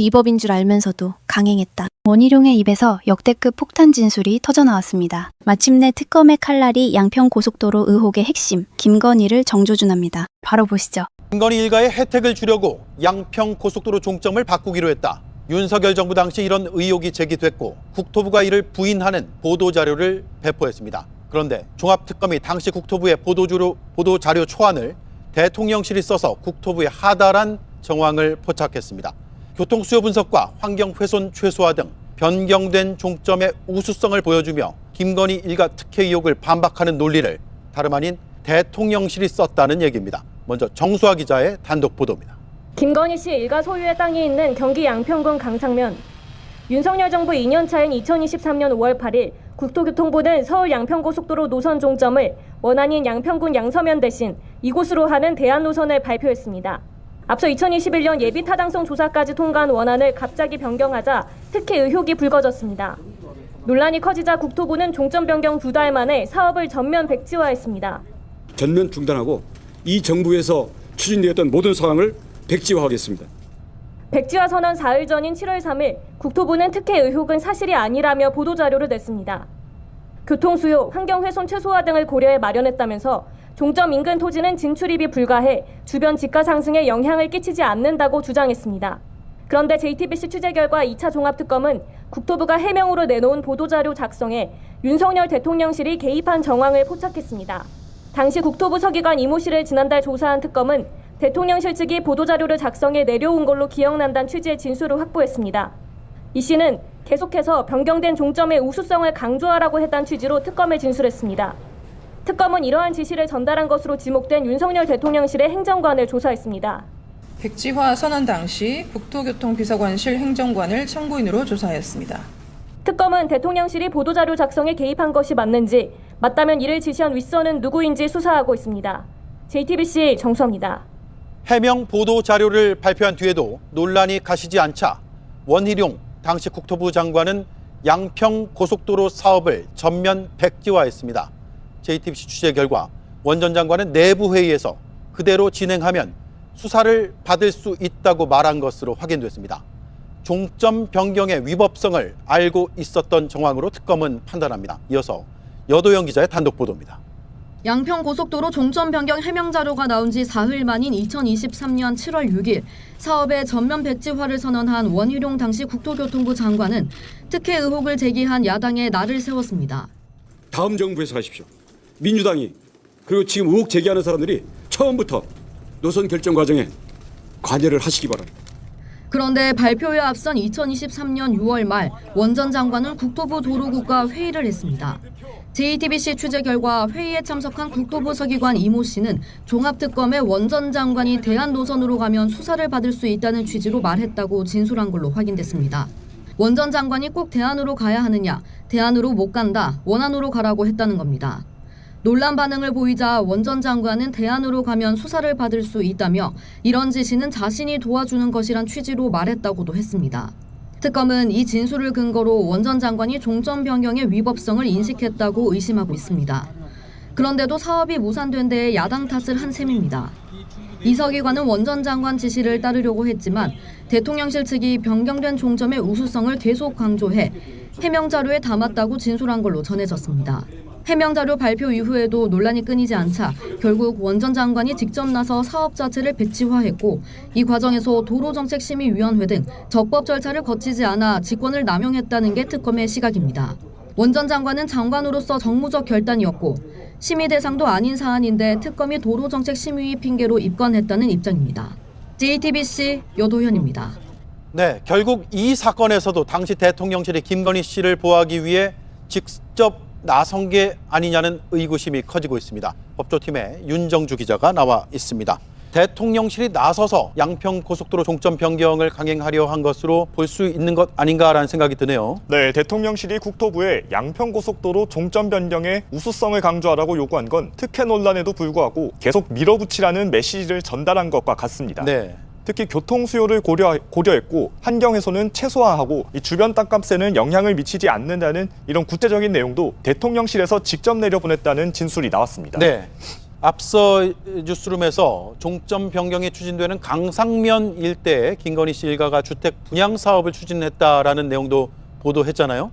위법인 줄 알면서도 강행했다. 원희룡의 입에서 역대급 폭탄 진술이 터져나왔습니다. 마침내 특검의 칼날이 양평고속도로 의혹의 핵심, 김건희를 정조준합니다. 바로 보시죠. 김건희 일가의 혜택을 주려고 양평고속도로 종점을 바꾸기로 했다. 윤석열 정부 당시 이런 의혹이 제기됐고 국토부가 이를 부인하는 보도자료를 배포했습니다. 그런데 종합특검이 당시 국토부의 보도자료 초안을 대통령실이 써서 국토부에 하달한 정황을 포착했습니다. 교통수요 분석과 환경훼손 최소화 등 변경된 종점의 우수성을 보여주며 김건희 일가 특혜 의혹을 반박하는 논리를 다름 아닌 대통령실이 썼다는 얘기입니다. 먼저 정수아 기자의 단독 보도입니다. 김건희 씨 일가 소유의 땅이 있는 경기 양평군 강상면. 윤석열 정부 2년차인 2023년 5월 8일 국토교통부는 서울 양평고속도로 노선 종점을 원안인 양평군 양서면 대신 이곳으로 하는 대안 노선을 발표했습니다. 앞서 2021년 예비 타당성 조사까지 통과한 원안을 갑자기 변경하자 특혜 의혹이 불거졌습니다. 논란이 커지자 국토부는 종점 변경 2달 만에 사업을 전면 백지화했습니다. 전면 중단하고 이 정부에서 추진되었던 모든 상황을 백지화하겠습니다. 백지화 선언 4일 전인 7월 3일 국토부는 특혜 의혹은 사실이 아니라며 보도자료를 냈습니다. 교통수요, 환경훼손 최소화 등을 고려해 마련했다면서 종점 인근 토지는 진출입이 불가해 주변 집가 상승에 영향을 끼치지 않는다고 주장했습니다. 그런데 JTBC 취재 결과 2차 종합특검은 국토부가 해명으로 내놓은 보도자료 작성에 윤석열 대통령실이 개입한 정황을 포착했습니다. 당시 국토부 서기관 이모 씨를 지난달 조사한 특검은 대통령실 측이 보도자료를 작성해 내려온 걸로 기억난다는 취지의 진술을 확보했습니다. 이 씨는 계속해서 변경된 종점의 우수성을 강조하라고 했다는 취지로 특검에 진술했습니다. 특검은 이러한 지시를 전달한 것으로 지목된 윤석열 대통령실의 행정관을 조사했습니다. 백지화 선언 당시 국토교통비서관실 행정관을 참고인으로 조사했습니다. 특검은 대통령실이 보도자료 작성에 개입한 것이 맞는지, 맞다면 이를 지시한 윗선은 누구인지 수사하고 있습니다. JTBC 정수아입니다. 해명 보도 자료를 발표한 뒤에도 논란이 가시지 않자 원희룡 당시 국토부 장관은 양평 고속도로 사업을 전면 백지화했습니다. JTBC 취재 결과 원 전 장관은 내부 회의에서 그대로 진행하면 수사를 받을 수 있다고 말한 것으로 확인됐습니다. 종점 변경의 위법성을 알고 있었던 정황으로 특검은 판단합니다. 이어서 여도영 기자의 단독 보도입니다. 양평고속도로 종점 변경 해명 자료가 나온 지 사흘 만인 2023년 7월 6일 사업의 전면 백지화를 선언한 원희룡 당시 국토교통부 장관은 특혜 의혹을 제기한 야당에 날을 세웠습니다. 다음 정부에서 하십시오. 민주당이 그리고 지금 의혹 제기하는 사람들이 처음부터 노선 결정 과정에 관여를 하시기 바랍니다. 그런데 발표에 앞선 2023년 6월 말 원 전 장관은 국토부 도로국과 회의를 했습니다. JTBC 취재 결과 회의에 참석한 국토부 서기관 이모 씨는 종합특검의 원 전 장관이 대안 노선으로 가면 수사를 받을 수 있다는 취지로 말했다고 진술한 걸로 확인됐습니다. 원 전 장관이 꼭 대안으로 가야 하느냐, 대안으로 못 간다, 원안으로 가라고 했다는 겁니다. 논란 반응을 보이자 원 전 장관은 대안으로 가면 수사를 받을 수 있다며 이런 지시는 자신이 도와주는 것이란 취지로 말했다고도 했습니다. 특검은 이 진술을 근거로 원 전 장관이 종점 변경의 위법성을 인식했다고 의심하고 있습니다. 그런데도 사업이 무산된 데에 야당 탓을 한 셈입니다. 이 서기관은 원 전 장관 지시를 따르려고 했지만 대통령실 측이 변경된 종점의 우수성을 계속 강조해 해명 자료에 담았다고 진술한 걸로 전해졌습니다. 해명 자료 발표 이후에도 논란이 끊이지 않자 결국 원 전 장관이 직접 나서 사업 자체를 백지화했고 이 과정에서 도로정책심의위원회 등 적법 절차를 거치지 않아 직권을 남용했다는 게 특검의 시각입니다. 원 전 장관은 장관으로서 정무적 결단이었고 심의 대상도 아닌 사안인데 특검이 도로정책심의 핑계로 입건했다는 입장입니다. JTBC 여도현입니다. 네, 결국 이 사건에서도 당시 대통령실이 김건희 씨를 보호하기 위해 직접 나선 게 아니냐는 의구심이 커지고 있습니다. 법조팀의 윤정주 기자가 나와 있습니다. 대통령실이 나서서 양평고속도로 종점 변경을 강행하려 한 것으로 볼 수 있는 것 아닌가라는 생각이 드네요. 네, 대통령실이 국토부에 양평고속도로 종점 변경의 우수성을 강조하라고 요구한 건 특혜 논란에도 불구하고 계속 밀어붙이라는 메시지를 전달한 것과 같습니다. 네. 특히 교통 수요를 고려했고 환경훼손은 최소화하고 이 주변 땅값에는 영향을 미치지 않는다는 이런 구체적인 내용도 대통령실에서 직접 내려보냈다는 진술이 나왔습니다. 네. 앞서 뉴스룸에서 종점 변경이 추진되는 강상면 일대에 김건희 씨 일가가 주택 분양 사업을 추진했다라는 내용도 보도했잖아요.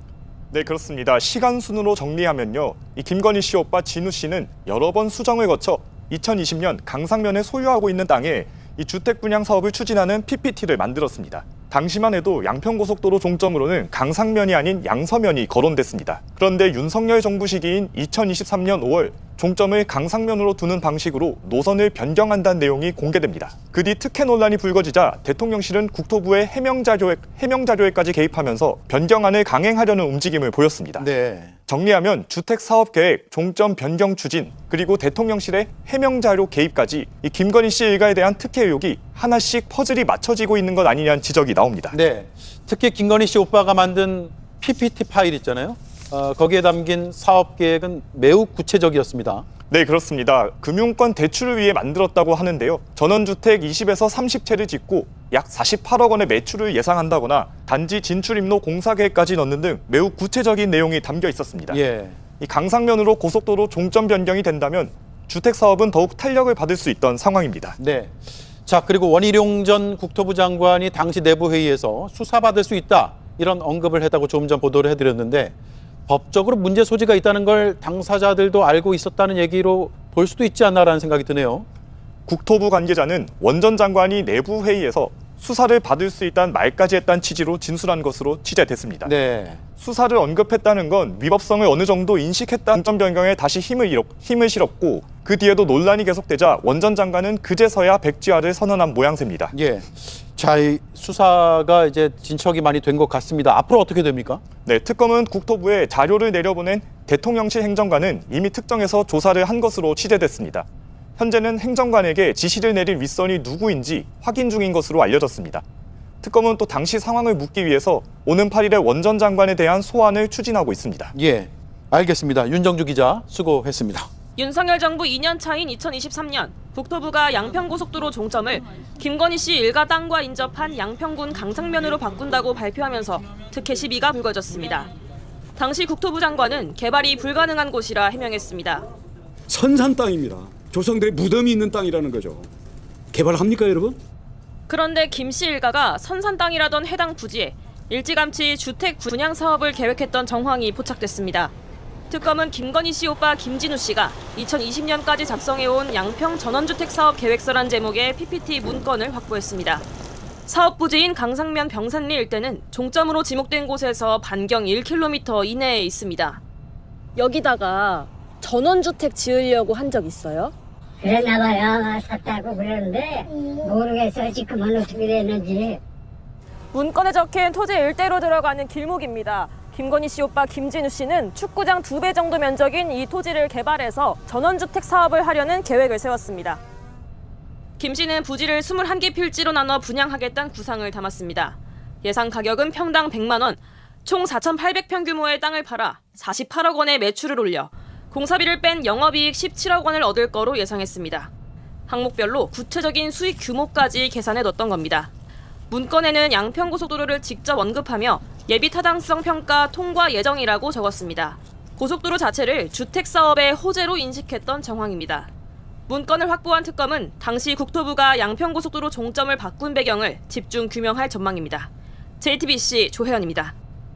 네, 그렇습니다. 시간 순으로 정리하면요. 이 김건희 씨 오빠 진우 씨는 여러 번 수정을 거쳐 2020년 강상면에 소유하고 있는 땅에 이 주택 분양 사업을 추진하는 PPT를 만들었습니다. 당시만 해도 양평고속도로 종점으로는 강상면이 아닌 양서면이 거론됐습니다. 그런데 윤석열 정부 시기인 2023년 5월 종점을 강상면으로 두는 방식으로 노선을 변경한다는 내용이 공개됩니다. 그 뒤 특혜 논란이 불거지자 대통령실은 국토부의 해명 자료에까지 개입하면서 변경안을 강행하려는 움직임을 보였습니다. 네. 정리하면 주택 사업 계획, 종점 변경 추진, 그리고 대통령실의 해명 자료 개입까지 이 김건희 씨 일가에 대한 특혜 의혹이 하나씩 퍼즐이 맞춰지고 있는 것 아니냐는 지적이 나옵니다. 네. 특히 김건희 씨 오빠가 만든 PPT 파일 있잖아요. 거기에 담긴 사업 계획은 매우 구체적이었습니다. 네, 그렇습니다. 금융권 대출을 위해 만들었다고 하는데요. 전원주택 20에서 30채를 짓고 약 48억 원의 매출을 예상한다거나 단지 진출입로 공사 계획까지 넣는 등 매우 구체적인 내용이 담겨 있었습니다. 예. 이 강상면으로 고속도로 종점 변경이 된다면 주택 사업은 더욱 탄력을 받을 수 있던 상황입니다. 네. 자, 그리고 원희룡 전 국토부 장관이 당시 내부 회의에서 수사받을 수 있다 이런 언급을 했다고 조금 전 보도를 해드렸는데 법적으로 문제 소지가 있다는 걸 당사자들도 알고 있었다는 얘기로 볼 수도 있지 않나라는 생각이 드네요. 국토부 관계자는 원 전 장관이 내부 회의에서 수사를 받을 수 있다는 말까지 했다는 취지로 진술한 것으로 취재됐습니다. 네. 수사를 언급했다는 건 위법성을 어느 정도 인식했다는 점 변경에 다시 힘을 실었고 그 뒤에도 논란이 계속되자 원 전 장관은 그제서야 백지화를 선언한 모양새입니다. 예. 자, 이 수사가 이제 진척이 많이 된 것 같습니다. 앞으로 어떻게 됩니까? 네, 특검은 국토부에 자료를 내려보낸 대통령실 행정관은 이미 특정해서 조사를 한 것으로 취재됐습니다. 현재는 행정관에게 지시를 내린 윗선이 누구인지 확인 중인 것으로 알려졌습니다. 특검은 또 당시 상황을 묻기 위해서 오는 8일에 원 전 장관에 대한 소환을 추진하고 있습니다. 예. 알겠습니다. 윤정주 기자 수고했습니다. 윤석열 정부 2년 차인 2023년 국토부가 양평고속도로 종점을 김건희 씨 일가 땅과 인접한 양평군 강상면으로 바꾼다고 발표하면서 특혜 시비가 불거졌습니다. 당시 국토부 장관은 개발이 불가능한 곳이라 해명했습니다. 선산 땅입니다. 조상들의 무덤이 있는 땅이라는 거죠. 개발합니까, 여러분? 그런데 김 씨 일가가 선산 땅이라던 해당 부지에 일찌감치 주택 분양 사업을 계획했던 정황이 포착됐습니다. 특검은 김건희 씨 오빠 김진우 씨가 2020년까지 작성해온 양평 전원주택 사업 계획서란 제목의 PPT 문건을 확보했습니다. 사업 부지인 강상면 병산리 일대는 종점으로 지목된 곳에서 반경 1km 이내에 있습니다. 여기다가 전원주택 지으려고 한 적 있어요? 그랬나 봐요. 샀다고 그러는데 모르겠어요. 지금은 어떻게 됐는지. 문건에 적힌 토지 일대로 들어가는 길목입니다. 김건희 씨 오빠 김진우 씨는 축구장 2배 정도 면적인 이 토지를 개발해서 전원주택 사업을 하려는 계획을 세웠습니다. 김 씨는 부지를 21개 필지로 나눠 분양하겠다는 구상을 담았습니다. 예상 가격은 평당 100만 원, 총 4,800평 규모의 땅을 팔아 48억 원의 매출을 올려 공사비를 뺀 영업이익 17억 원을 얻을 거로 예상했습니다. 항목별로 구체적인 수익 규모까지 계산해 뒀던 겁니다. 문건에는 양평고속도로를 직접 언급하며 예비 타당성 평가 통과 예정이라고 적었습니다. 고속도로 자체를 주택사업의 호재로 인식했던 정황입니다. 문건을 확보한 특검은 당시 국토부가 양평고속도로 종점을 바꾼 배경을 집중 규명할 전망입니다. JTBC 조혜연입니다.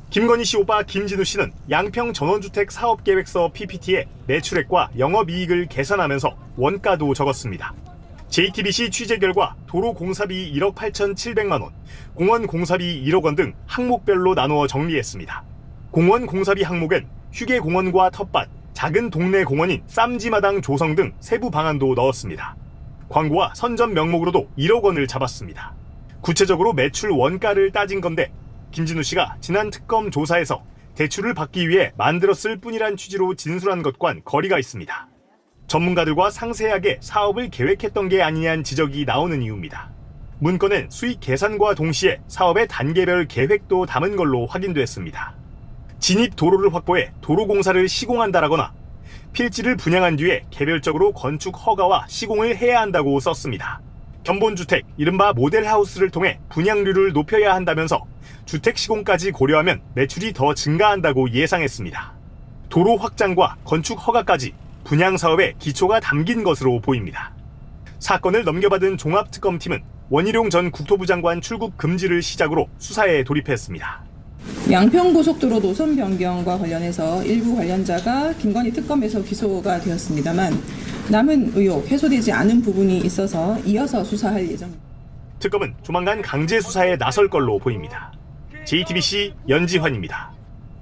김건희 씨 오빠 김진우 씨는 양평 전원주택 사업계획서 PPT에 매출액과 영업이익을 계산하면서 원가도 적었습니다. JTBC 취재 결과 도로 공사비 1억 8,700만 원, 공원 공사비 1억 원 등 항목별로 나누어 정리했습니다. 공원 공사비 항목엔 휴게공원과 텃밭, 작은 동네 공원인 쌈지마당 조성 등 세부 방안도 넣었습니다. 광고와 선점 명목으로도 1억 원을 잡았습니다. 구체적으로 매출 원가를 따진 건데 김진우 씨가 지난 특검 조사에서 대출을 받기 위해 만들었을 뿐이란 취지로 진술한 것과는 거리가 있습니다. 전문가들과 상세하게 사업을 계획했던 게 아니냐는 지적이 나오는 이유입니다. 문건엔 수익 계산과 동시에 사업의 단계별 계획도 담은 걸로 확인됐습니다. 진입 도로를 확보해 도로 공사를 시공한다라거나 필지를 분양한 뒤에 개별적으로 건축 허가와 시공을 해야 한다고 썼습니다. 견본주택, 이른바 모델하우스를 통해 분양률을 높여야 한다면서 주택 시공까지 고려하면 매출이 더 증가한다고 예상했습니다. 도로 확장과 건축 허가까지 분양 사업의 기초가 담긴 것으로 보입니다. 사건을 넘겨받은 종합특검팀은 원희룡 전 국토부 장관 출국 금지를 시작으로 수사에 돌입했습니다. 양평고속도로 노선 변경과 관련해서 일부 관련자가 김건희 특검에서 기소가 되었습니다만 남은 의혹 해소되지 않은 부분이 있어서 이어서 수사할 예정입니다. 특검은 조만간 강제 수사에 나설 걸로 보입니다. JTBC 연지환입니다.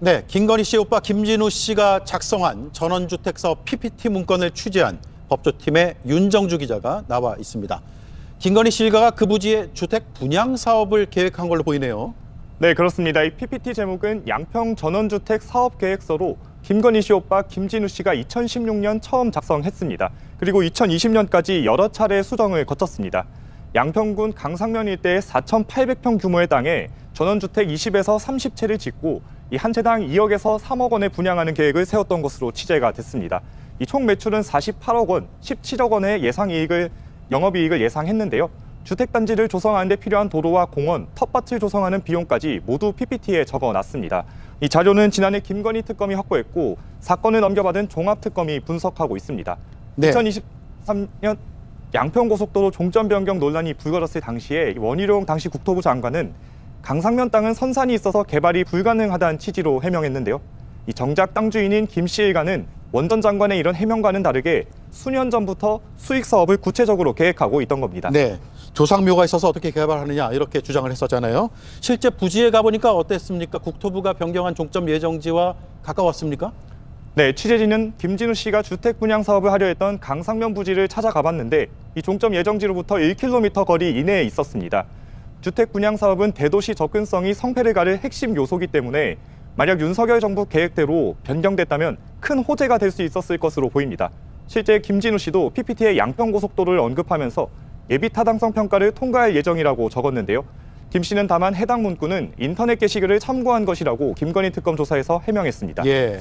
네, 김건희 씨 오빠 김진우 씨가 작성한 전원주택 사업 PPT 문건을 취재한 법조팀의 윤정주 기자가 나와 있습니다. 김건희 씨 일가가 그 부지에 주택 분양 사업을 계획한 걸로 보이네요. 네, 그렇습니다. 이 PPT 제목은 양평 전원주택 사업계획서로 김건희 씨 오빠 김진우 씨가 2016년 처음 작성했습니다. 그리고 2020년까지 여러 차례 수정을 거쳤습니다. 양평군 강상면 일대의 4,800평 규모의 땅에 전원주택 20에서 30채를 짓고 이 한 채당 2억에서 3억 원에 분양하는 계획을 세웠던 것으로 취재가 됐습니다. 이 총 매출은 48억 원, 17억 원의 영업이익을 예상했는데요. 주택단지를 조성하는 데 필요한 도로와 공원, 텃밭을 조성하는 비용까지 모두 PPT에 적어놨습니다. 이 자료는 지난해 김건희 특검이 확보했고 사건을 넘겨받은 종합특검이 분석하고 있습니다. 네. 2023년 양평고속도로 종점 변경 논란이 불거졌을 당시에 원희룡 당시 국토부 장관은 강상면 땅은 선산이 있어서 개발이 불가능하다는 취지로 해명했는데요. 이 정작 땅 주인인 김 씨 일가는 원 전 장관의 이런 해명과는 다르게 수년 전부터 수익 사업을 구체적으로 계획하고 있던 겁니다. 네, 조상묘가 있어서 어떻게 개발하느냐 이렇게 주장을 했었잖아요. 실제 부지에 가보니까 어땠습니까? 국토부가 변경한 종점 예정지와 가까웠습니까? 네, 취재진은 김진우 씨가 주택 분양 사업을 하려 했던 강상면 부지를 찾아가 봤는데 이 종점 예정지로부터 1km 거리 이내에 있었습니다. 주택 분양 사업은 대도시 접근성이 성패를 가를 핵심 요소이기 때문에 만약 윤석열 정부 계획대로 변경됐다면 큰 호재가 될 수 있었을 것으로 보입니다. 실제 김진우 씨도 PPT에 양평고속도로를 언급하면서 예비 타당성 평가를 통과할 예정이라고 적었는데요. 김 씨는 다만 해당 문구는 인터넷 게시글을 참고한 것이라고 김건희 특검 조사에서 해명했습니다. 예.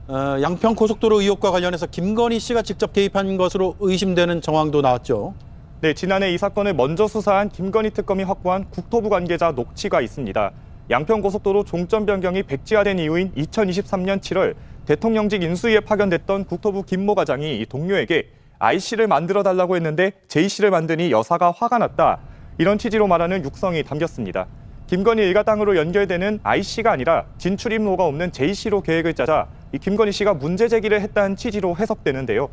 양평고속도로 의혹과 관련해서 김건희 씨가 직접 개입한 것으로 의심되는 정황도 나왔죠. 네, 지난해 이 사건을 먼저 수사한 김건희 특검이 확보한 국토부 관계자 녹취가 있습니다. 양평고속도로 종점 변경이 백지화된 이후인 2023년 7월 대통령직 인수위에 파견됐던 국토부 김모 과장이 이 동료에게 IC를 만들어달라고 했는데 JC를 만드니 여사가 화가 났다. 이런 취지로 말하는 육성이 담겼습니다. 김건희 일가 땅으로 연결되는 IC가 아니라 진출입로가 없는 JC로 계획을 짜자 이 김건희 씨가 문제 제기를 했다는 취지로 해석되는데요.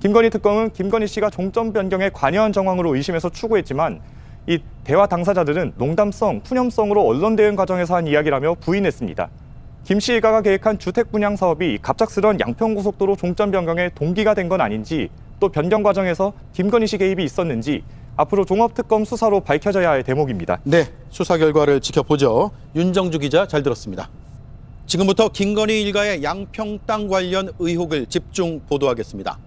김건희 특검은 김건희 씨가 종점 변경에 관여한 정황으로 의심해서 추구했지만 이 대화 당사자들은 농담성, 푸념성으로 언론 대응 과정에서 한 이야기라며 부인했습니다. 김 씨 일가가 계획한 주택 분양 사업이 갑작스런 양평고속도로 종점 변경의 동기가 된 건 아닌지 또 변경 과정에서 김건희 씨 개입이 있었는지 앞으로 종합특검 수사로 밝혀져야 할 대목입니다. 네, 수사 결과를 지켜보죠. 윤정주 기자 잘 들었습니다. 지금부터 김건희 일가의 양평 땅 관련 의혹을 집중 보도하겠습니다.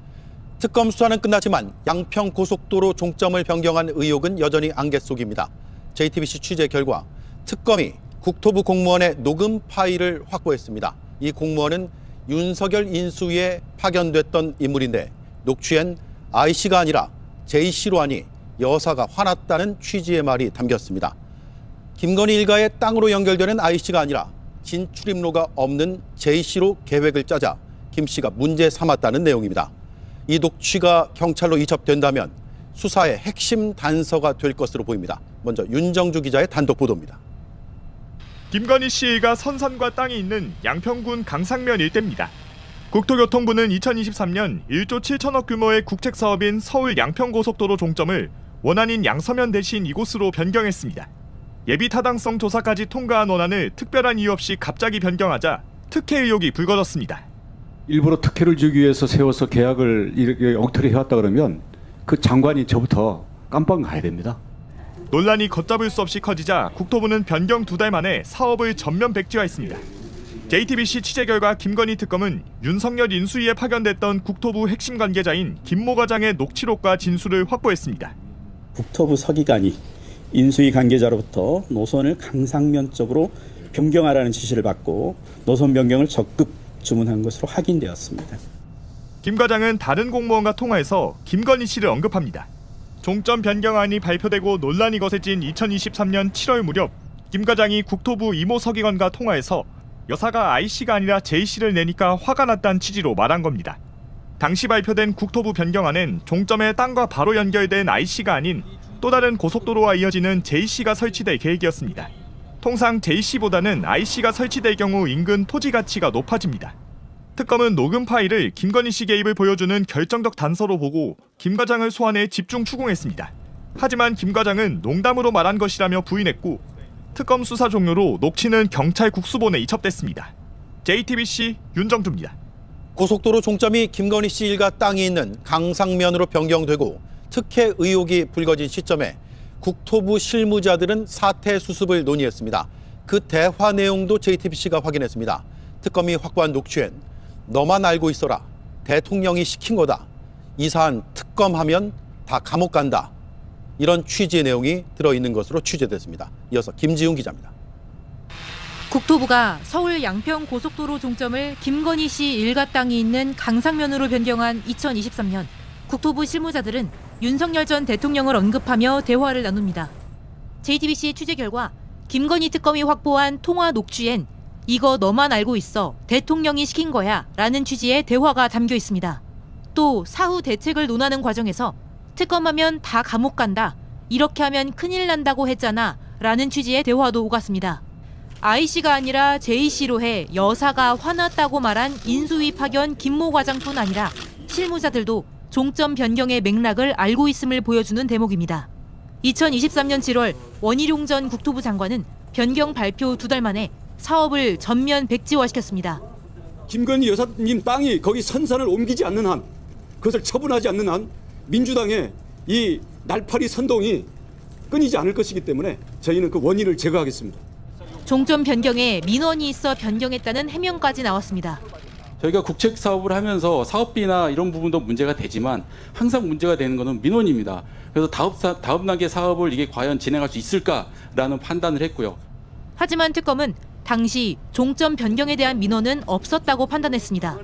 특검 수사는 끝났지만 양평 고속도로 종점을 변경한 의혹은 여전히 안개 속입니다. JTBC 취재 결과 특검이 국토부 공무원의 녹음 파일을 확보했습니다. 이 공무원은 윤석열 인수위에 파견됐던 인물인데 녹취엔 IC가 아니라 JC로 하니 여사가 화났다는 취지의 말이 담겼습니다. 김건희 일가의 땅으로 연결되는 IC가 아니라 진출입로가 없는 JC로 계획을 짜자 김 씨가 문제 삼았다는 내용입니다. 이 녹취가 경찰로 이첩된다면 수사의 핵심 단서가 될 것으로 보입니다. 먼저 윤정주 기자의 단독 보도입니다. 김건희 씨 일가 선산과 땅이 있는 양평군 강상면 일대입니다. 국토교통부는 2023년 1조 7천억 규모의 국책사업인 서울 양평고속도로 종점을 원안인 양서면 대신 이곳으로 변경했습니다. 예비 타당성 조사까지 통과한 원안을 특별한 이유 없이 갑자기 변경하자 특혜 의혹이 불거졌습니다. 일부러 특혜를 주기 위해서 세워서 계약을 이렇게 엉터리 해왔다 그러면 그 장관이 저부터 깜빵 가야 됩니다. 논란이 걷잡을 수 없이 커지자 국토부는 변경 2달 만에 사업을 전면 백지화했습니다. JTBC 취재 결과 김건희 특검은 윤석열 인수위에 파견됐던 국토부 핵심 관계자인 김모 과장의 녹취록과 진술을 확보했습니다. 국토부 서기관이 인수위 관계자로부터 노선을 강상면 쪽으로 변경하라는 지시를 받고 노선 변경을 적극 주문한 것으로 확인되었습니다. 김 과장은 다른 공무원과 통화해서 김건희 씨를 언급합니다. 종점 변경안이 발표되고 논란이 거세진 2023년 7월 무렵 김 과장이 국토부 이모 서기관과 통화해서 여사가 IC가 아니라 JC를 내니까 화가 났다는 취지로 말한 겁니다. 당시 발표된 국토부 변경안은 종점에 땅과 바로 연결된 IC가 아닌 또 다른 고속도로와 이어지는 JC가 설치될 계획이었습니다. 통상 JC보다는 IC가 설치될 경우 인근 토지 가치가 높아집니다. 특검은 녹음 파일을 김건희 씨 개입을 보여주는 결정적 단서로 보고 김 과장을 소환해 집중 추궁했습니다. 하지만 김 과장은 농담으로 말한 것이라며 부인했고 특검 수사 종료로 녹취는 경찰 국수본에 이첩됐습니다. JTBC 윤정주입니다. 고속도로 종점이 김건희 씨 일가 땅이 있는 강상면으로 변경되고 특혜 의혹이 불거진 시점에 국토부 실무자들은 사태 수습을 논의했습니다. 그 대화 내용도 JTBC가 확인했습니다. 특검이 확보한 녹취엔 너만 알고 있어라. 대통령이 시킨 거다. 이 사안 특검하면 다 감옥 간다. 이런 취지의 내용이 들어있는 것으로 취재됐습니다. 이어서 김지훈 기자입니다. 국토부가 서울 양평 고속도로 종점을 김건희 씨 일가 땅이 있는 강상면으로 변경한 2023년 국토부 실무자들은 윤석열 전 대통령을 언급하며 대화를 나눕니다. JTBC 취재 결과 김건희 특검이 확보한 통화 녹취엔 이거 너만 알고 있어. 대통령이 시킨 거야. 라는 취지의 대화가 담겨 있습니다. 또 사후 대책을 논하는 과정에서 특검하면 다 감옥 간다. 이렇게 하면 큰일 난다고 했잖아. 라는 취지의 대화도 오갔습니다. IC가 아니라 JC로 해 여사가 화났다고 말한 인수위 파견 김모 과장뿐 아니라 실무자들도 종점 변경의 맥락을 알고 있음을 보여주는 대목입니다. 2023년 7월 원희룡 전 국토부 장관은 변경 발표 2달 만에 사업을 전면 백지화시켰습니다. 김건희 여사님 땅이 거기 선산을 옮기지 않는 한, 그것을 처분하지 않는 한 민주당의 이 날파리 선동이 끊이지 않을 것이기 때문에 저희는 그 원인을 제거하겠습니다. 종점 변경에 민원이 있어 변경했다는 해명까지 나왔습니다. 저희가 국책 사업을 하면서 사업비나 이런 부분도 문제가 되지만 항상 문제가 되는 것은 민원입니다. 그래서 다음 단계 사업을 이게 과연 진행할 수 있을까라는 판단을 했고요. 하지만 특검은 당시 종점 변경에 대한 민원은 없었다고 판단했습니다.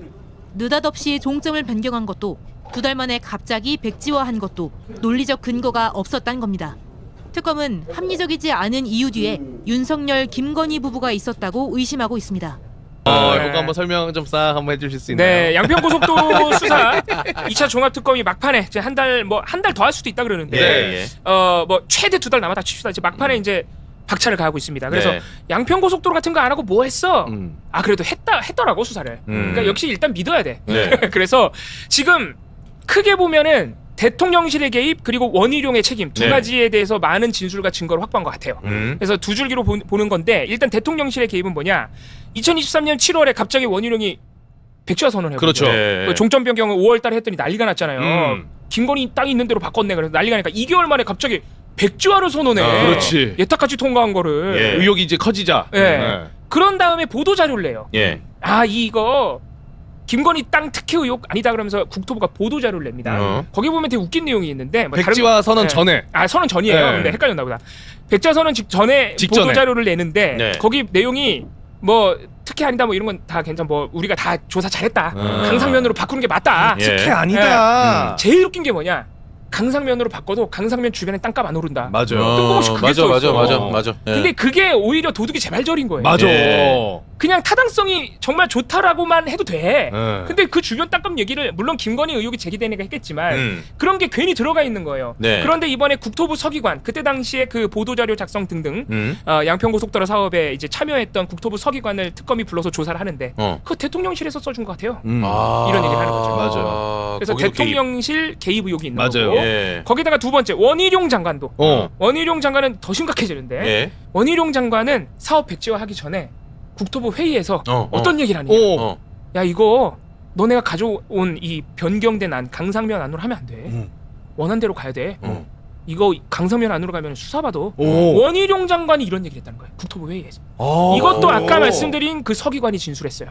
느닷없이 종점을 변경한 것도 2달 만에 갑자기 백지화한 것도 논리적 근거가 없었다는 겁니다. 특검은 합리적이지 않은 이유 뒤에 윤석열, 김건희 부부가 있었다고 의심하고 있습니다. 이거 한번 설명 좀 싹 한번 해주실 수 있나요? 네, 양평고속도로 수사 2차 종합특검이 막판에 이제 한 달 더 할 수도 있다 그러는데 뭐 최대 2달 남았다 칩시다. 이제 막판에 이제 박차를 가하고 있습니다. 그래서 양평고속도로 같은 거 안 하고 뭐 했어? 아 그래도 했더라고 수사를. 그러니까 역시 일단 믿어야 돼. 그래서 지금 크게 보면은 대통령실의 개입 그리고 원희룡의 책임 두 가지에 대해서 많은 진술과 증거를 확보한 것 같아요. 그래서 두 줄기로 보는 건데 일단 대통령실의 개입은 뭐냐? 2023년 7월에 갑자기 원희룡이 백지화 선언을 그렇죠. 그 종점 변경을 5월달에 했더니 난리가 났잖아요. 김건희 땅이 있는 대로 바꿨네. 그래서 난리가 나니까 2개월 만에 갑자기 백지화를 선언해. 그렇지. 예탁같이 통과한 거를. 의혹이 이제 커지자. 그런 다음에 보도 자료를 내요. 아 이거 김건희 땅 특혜 의혹 아니다 그러면서 국토부가 보도 자료를 냅니다. 거기 보면 되게 웃긴 내용이 있는데 뭐 백지화 선언 전에. 아 선언 전이에요. 근데 헷갈렸나 보다. 백지화 선언 직전에 보도 자료를 내는데 거기 내용이 뭐 특혜 아니다 뭐 이런 건 다 괜찮 뭐 우리가 다 조사 잘했다. 강상면으로 바꾸는 게 맞다. 특혜 아니다. 제일 웃긴 게 뭐냐? 강상면으로 바꿔도 강상면 주변에 땅값 안 오른다. 맞아. 뜬금없이 그게 맞아. 근데 그게 오히려 도둑이 제발저린 거예요. 맞아. 그냥 타당성이 정말 좋다라고만 해도 돼. 근데 그 주변 땅값 얘기를 물론 김건희 의혹이 제기되니까 했겠지만 그런 게 괜히 들어가 있는 거예요. 그런데 이번에 국토부 서기관 그때 당시에 그 보도자료 작성 등등 양평고속도로 사업에 이제 참여했던 국토부 서기관을 특검이 불러서 조사를 하는데 그 대통령실에서 써준 것 같아요. 이런 얘기를 하는 거죠. 맞아. 그래서 대통령실 개입 의혹이 있는 맞아요. 거고 거기다가 두 번째 원희룡 장관도 원희룡 장관은 더 심각해지는데 원희룡 장관은 사업 백지화하기 전에 국토부 회의에서 어떤 얘기를 하냐? 야 이거 너네가 가져온 이 변경된 안 강상면 안으로 하면 안 돼. 원한 대로 가야 돼. 이거 강상면 안으로 가면 수사받아. 원희룡 장관이 이런 얘기를 했다는 거예요. 국토부 회의에서. 이것도 아까 말씀드린 그 서기관이 진술했어요.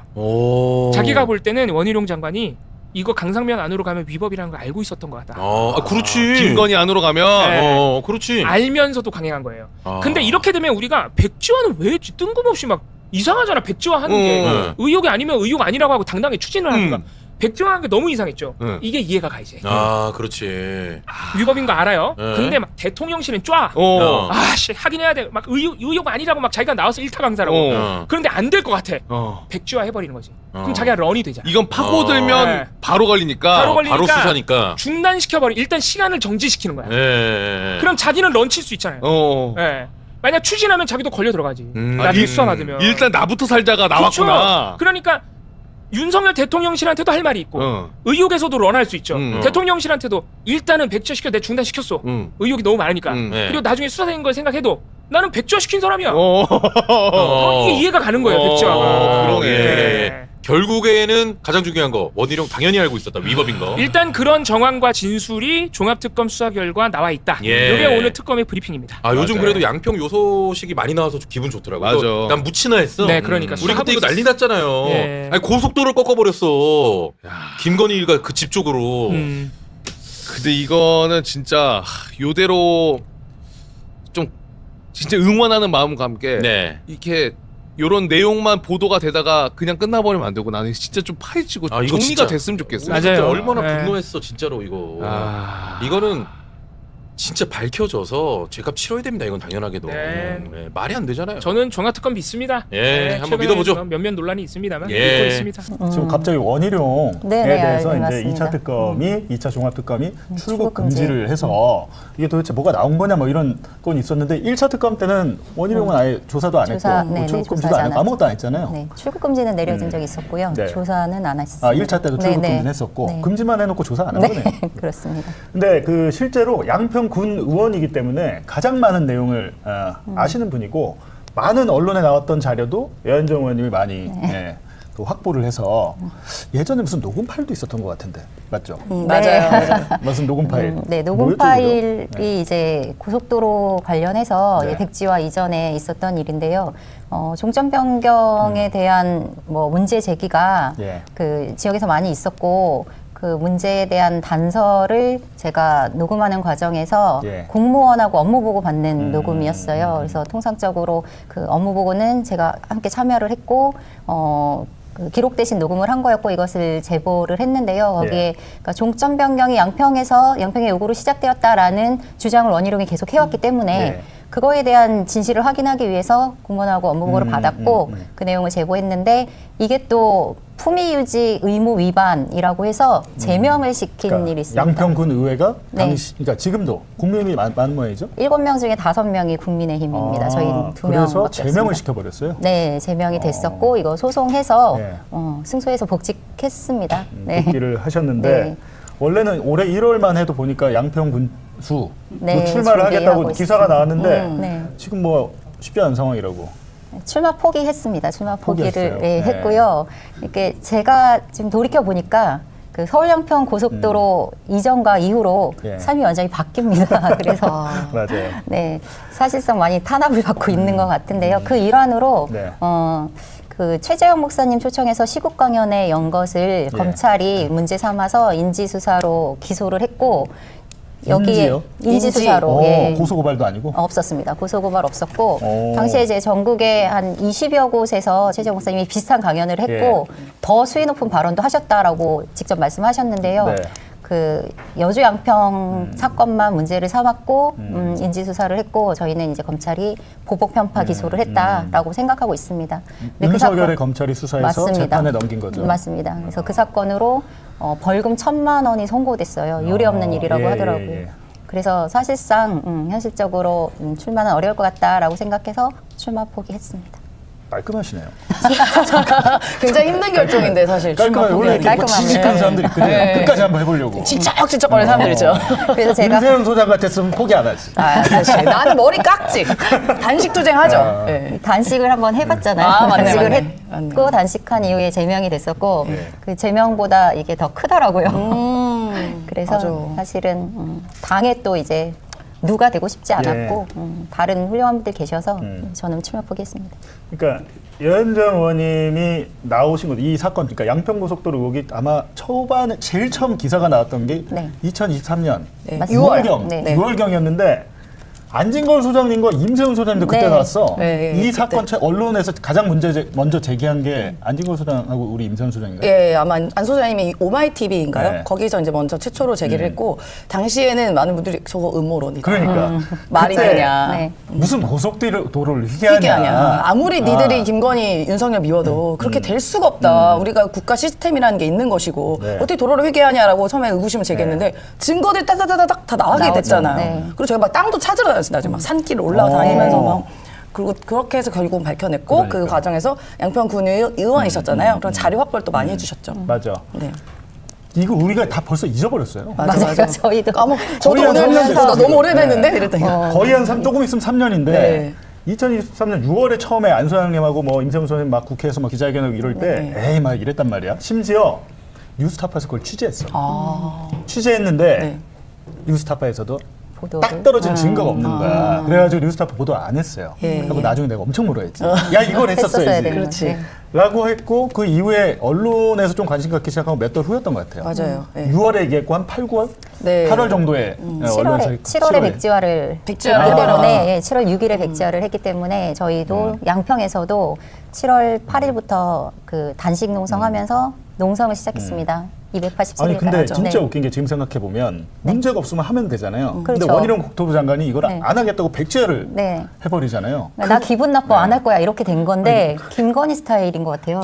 자기가 볼 때는 원희룡 장관이 이거 강상면 안으로 가면 위법이라는 걸 알고 있었던 것 같다. 그렇지. 김건희 안으로 가면. 그렇지. 알면서도 강행한 거예요. 근데 이렇게 되면 우리가 백지화는 왜 뜬금없이 막 이상하잖아. 백지화 하는 게 의혹이 아니면 의혹 아니라고 하고 당당히 추진을 하니까 백지화한 게 너무 이상했죠. 응. 이게 이해가 가 이제. 아, 그렇지. 위법인 거 알아요. 네. 근데 막 대통령실은 쫙. 어. 아씨 하긴 해야 돼. 막 의혹 아니라고 막 자기가 나와서 일타 강사라고. 어. 그런데 안 될 것 같아. 어. 백지화 해버리는 거지. 어. 그럼 자기가 런이 되잖아. 이건 파고들면 네. 바로 걸리니까. 바로 걸리니까 바로 수사니까. 중단시켜버리. 일단 시간을 정지시키는 거야. 예. 그럼 자기는 런칠 수 있잖아요. 어. 예. 만약 추진하면 자기도 걸려 들어가지. 아, 나중에 수사 받으면. 일단 나부터 살자가 그렇죠. 나왔구나. 그러니까 윤석열 대통령실한테도 할 말이 있고 어. 의혹에서도 런할 수 있죠. 음. 대통령실한테도 일단은 백지화시켜 내 중단시켰어. 의혹이 너무 많으니까. 네. 그리고 나중에 수사된 걸 생각해도 나는 백지화시킨 사람이야. 어. 이게 이해가 가는 거예요. 백지화가. 그러네. 네. 결국에는 가장 중요한 거 원희룡 당연히 알고 있었다. 위법인 거. 일단 그런 정황과 진술이 종합특검 수사 결과 나와 있다. 예. 이게 오늘 특검의 브리핑입니다. 아, 요즘 그래도 양평 요소식이 많이 나와서 좀 기분 좋더라고. 맞아. 이거 난 묻히나 했어. 네, 그러니까 우리 그때 이거 수사하고 난리 났잖아요. 예. 아니, 고속도로를 꺾어버렸어. 김건희가 그 집 쪽으로. 근데 이거는 진짜 요대로 좀 진짜 응원하는 마음과 함께 네. 이렇게 요런 내용만 보도가 되다가 그냥 끝나버리면 안 되고 나는 진짜 좀 파헤치고 아, 이거 정리가 진짜. 됐으면 좋겠어요. 우리 그때 얼마나 네. 분노했어 진짜로 이거. 아. 이거는 진짜 밝혀져서 죄값 치러야 됩니다. 이건 당연하게도. 네. 네, 말이 안 되잖아요. 저는 종합특검 믿습니다. 예, 한번 최근에 믿어보죠. 몇몇 논란이 있습니다만 예. 믿고 있습니다. 지금 갑자기 원희룡에 네네, 대해서 네, 이제 맞습니다. 2차 특검이 2차 종합특검이 출국 출국 금지. 금지를 해서 이게 도대체 뭐가 나온 거냐 뭐 이런 건 있었는데 1차 특검 때는 원희룡은 아예 조사도 안 조사, 했고 뭐 네네, 출국 금지도 조사하지 안 했고 아무것도 안 했잖아요. 네, 출국 금지는 내려진 적이 있었고요. 네. 조사는 안 했습니다. 아 1차 때도 출국 네네. 금지는 했었고 네. 금지만 해놓고 조사 안 한 네, 거네요. 그렇습니다. 근데 그 실제로 양평 군 의원이기 때문에 가장 많은 내용을 아시는 분이고 많은 언론에 나왔던 자료도 여현정 의원님이 많이 또 확보를 해서 예전에 무슨 녹음 파일도 있었던 것 같은데 맞죠? 맞아요. 무슨 녹음 파일? 네, 녹음 뭐였죠, 파일이 그죠? 네. 이제 고속도로 관련해서 네. 백지화 이전에 있었던 일인데요. 종점 변경에 대한 뭐 문제 제기가 예. 그 지역에서 많이 있었고 그 문제에 대한 단서를 제가 녹음하는 과정에서 예. 공무원하고 업무 보고 받는 녹음이었어요. 그래서 통상적으로 그 업무 보고는 제가 함께 참여를 했고 그 기록되신 녹음을 한 거였고 이것을 제보를 했는데요. 거기에 예. 그러니까 종점 변경이 양평의 요구로 시작되었다라는 주장을 원희룡이 계속 해왔기 때문에 예. 그거에 대한 진실을 확인하기 위해서 공무원하고 업무 보고를 받았고 그 내용을 제보했는데 이게 또 품위 유지 의무 위반이라고 해서 제명을 시킨 그러니까 일이 있습니다. 양평군 의회가 네. 당시 그러니까 지금도 국민의힘이 많은 모양이죠? 7명 중에 5명이 국민의힘입니다. 저희 2명밖에 그래서 없습니다. 제명을 시켜버렸어요? 네, 제명이 됐었고 이거 소송해서 네. 승소해서 복직했습니다. 네. 복귀를 하셨는데 네. 원래는 올해 1월만 해도 보니까 양평 군수 네, 출마를 하겠다고 준비하고 기사가 있습니다. 나왔는데 네. 지금 뭐 쉽지 않은 상황이라고. 출마 포기했습니다. 출마 포기를 포기했어요. 네, 네. 했고요. 이렇게 제가 지금 돌이켜 보니까 그 서울 양평 고속도로 이전과 이후로 예. 3위 원장이 바뀝니다. 그래서 맞아요. 네, 사실상 많이 탄압을 받고 있는 것 같은데요. 그 일환으로 네. 그 최재형 목사님 초청해서 시국 강연에 연 것을 예. 검찰이 문제 삼아서 인지 수사로 기소를 했고 여기에 인지요? 인지 수사로 예. 고소고발도 아니고? 없었습니다. 고소고발 없었고 오. 당시에 이제 전국에 한 20여 곳에서 최재형 목사님이 비슷한 강연을 했고 더 수위 높은 발언도 하셨다라고 직접 말씀하셨는데요. 네. 그 여주 양평 사건만 문제를 삼았고 인지 수사를 했고 저희는 이제 검찰이 보복 편파 기소를 했다라고 생각하고 있습니다. 근데 윤석열의 검찰이 수사해서 맞습니다. 재판에 넘긴 거죠. 맞습니다. 그래서 그 사건으로 벌금 1,000만 원이 선고됐어요. 유례 없는 일이라고 예, 하더라고요. 예. 그래서 사실상 현실적으로 출마는 어려울 것 같다라고 생각해서 출마 포기했습니다. 깔끔하시네요. 굉장히 힘든 결정인데 사실. 깔끔하게 원래 이렇게 뭐 지직한 사람들이 있거든요. 네. 끝까지 한번 해보려고. 찌쩍찌쩍거리는 사람들이죠. 그래서 제가 김세현 소장 같았으면 포기 안 하지. 아, 사실 나는 머리 깍지. 단식 투쟁하죠. 네. 단식을 한번 해봤잖아요. 아, 맞네, 단식을 맞네. 했고 단식한 이후에 제명이 됐었고 네. 그 제명보다 이게 더 크더라고요. 그래서 맞아. 사실은 당에 또 이제 누가 되고 싶지 않았고 예. 다른 훌륭한 분들 계셔서 저는 출마 포기했습니다. 그러니까 여현정 의원님이 나오신 것, 이 사건, 그러니까 양평고속도로 의혹이 아마 초반에 제일 처음 기사가 나왔던 게 네. 2023년 네. 맞습니다. 6월경, 네. 6월경이었는데 안진걸 소장님과 임세훈 소장님도 그때 네. 나왔어. 네, 이 그때. 사건 언론에서 가장 먼저 제기한 게 안진걸 소장하고 우리 임세훈 소장인가요? 예, 아마 안 소장님이 오마이TV인가요? 네. 거기서 이제 먼저 최초로 제기를 했고 당시에는 많은 분들이 저거 음모론이다. 그러니까 말이 그때 되냐. 네. 무슨 고속도로를 희귀하냐. 희귀하냐. 아무리 니들이 김건희, 윤석열 미워도 그렇게 될 수가 없다. 우리가 국가 시스템이라는 게 있는 것이고 네. 어떻게 도로를 회계하냐라고 처음에 의구심을 제기했는데 증거들이 따다다닥 다 나가게 나오죠. 됐잖아요. 네. 그리고 저희가 막 땅도 찾으러 다녔어요. 막 산길을 올라다니면서 막 그리고 그렇게 해서 결국은 밝혀냈고 그 그러니까. 과정에서 양평군 의원이셨잖아요. 그런 자료 확보를 또 많이 해주셨죠. 맞아. 네. 이거 우리가 다 벌써 잊어버렸어요. 맞아요. 저희도 저도 거의 한 오늘 3년 보면서 됐어요. 너무 오래됐는데 네. 이랬더니 거의 한 조금 있으면 3년인데 네. 2023년 6월에 처음에 안 소장님하고 뭐 임세훈 소장님 막 국회에서 막 기자회견하고 이럴 때 네. 에이 막 이랬단 말이야. 심지어 뉴스타파에서 그걸 취재했어. 아. 취재했는데 네. 뉴스타파에서도 보도를. 딱 떨어진 증거가 없는 거야. 그래가지고 뉴스타파 보도 안 했어요. 예, 그리고 예. 나중에 내가 엄청 뭐라 했지. 야 이걸 했었어야 했었어야지. 되는 그렇지. 네. 라고 했고 그 이후에 언론에서 좀 관심 갖기 시작하고 몇 달 후였던 것 같아요. 맞아요. 네. 6월에 얘기했고 한 8, 9월? 네. 8월 정도에 언론에서 7월에 백지화를 백지화를 했기 해버려. 때문에 예, 7월 6일에 백지화를 했기 때문에 저희도 양평에서도 7월 8일부터 그 단식 농성하면서 농성을 시작했습니다. 287일. 아니 근데 진짜 웃긴 게 지금 생각해 보면 문제가 없으면 하면 되잖아요. 근데 그렇죠. 원희룡 국토부 장관이 이걸 네. 안 하겠다고 백지화를 네. 해버리잖아요. 나 기분 나빠 안 할 거야 이렇게 된 건데 김건희 스타일인 것 같아요.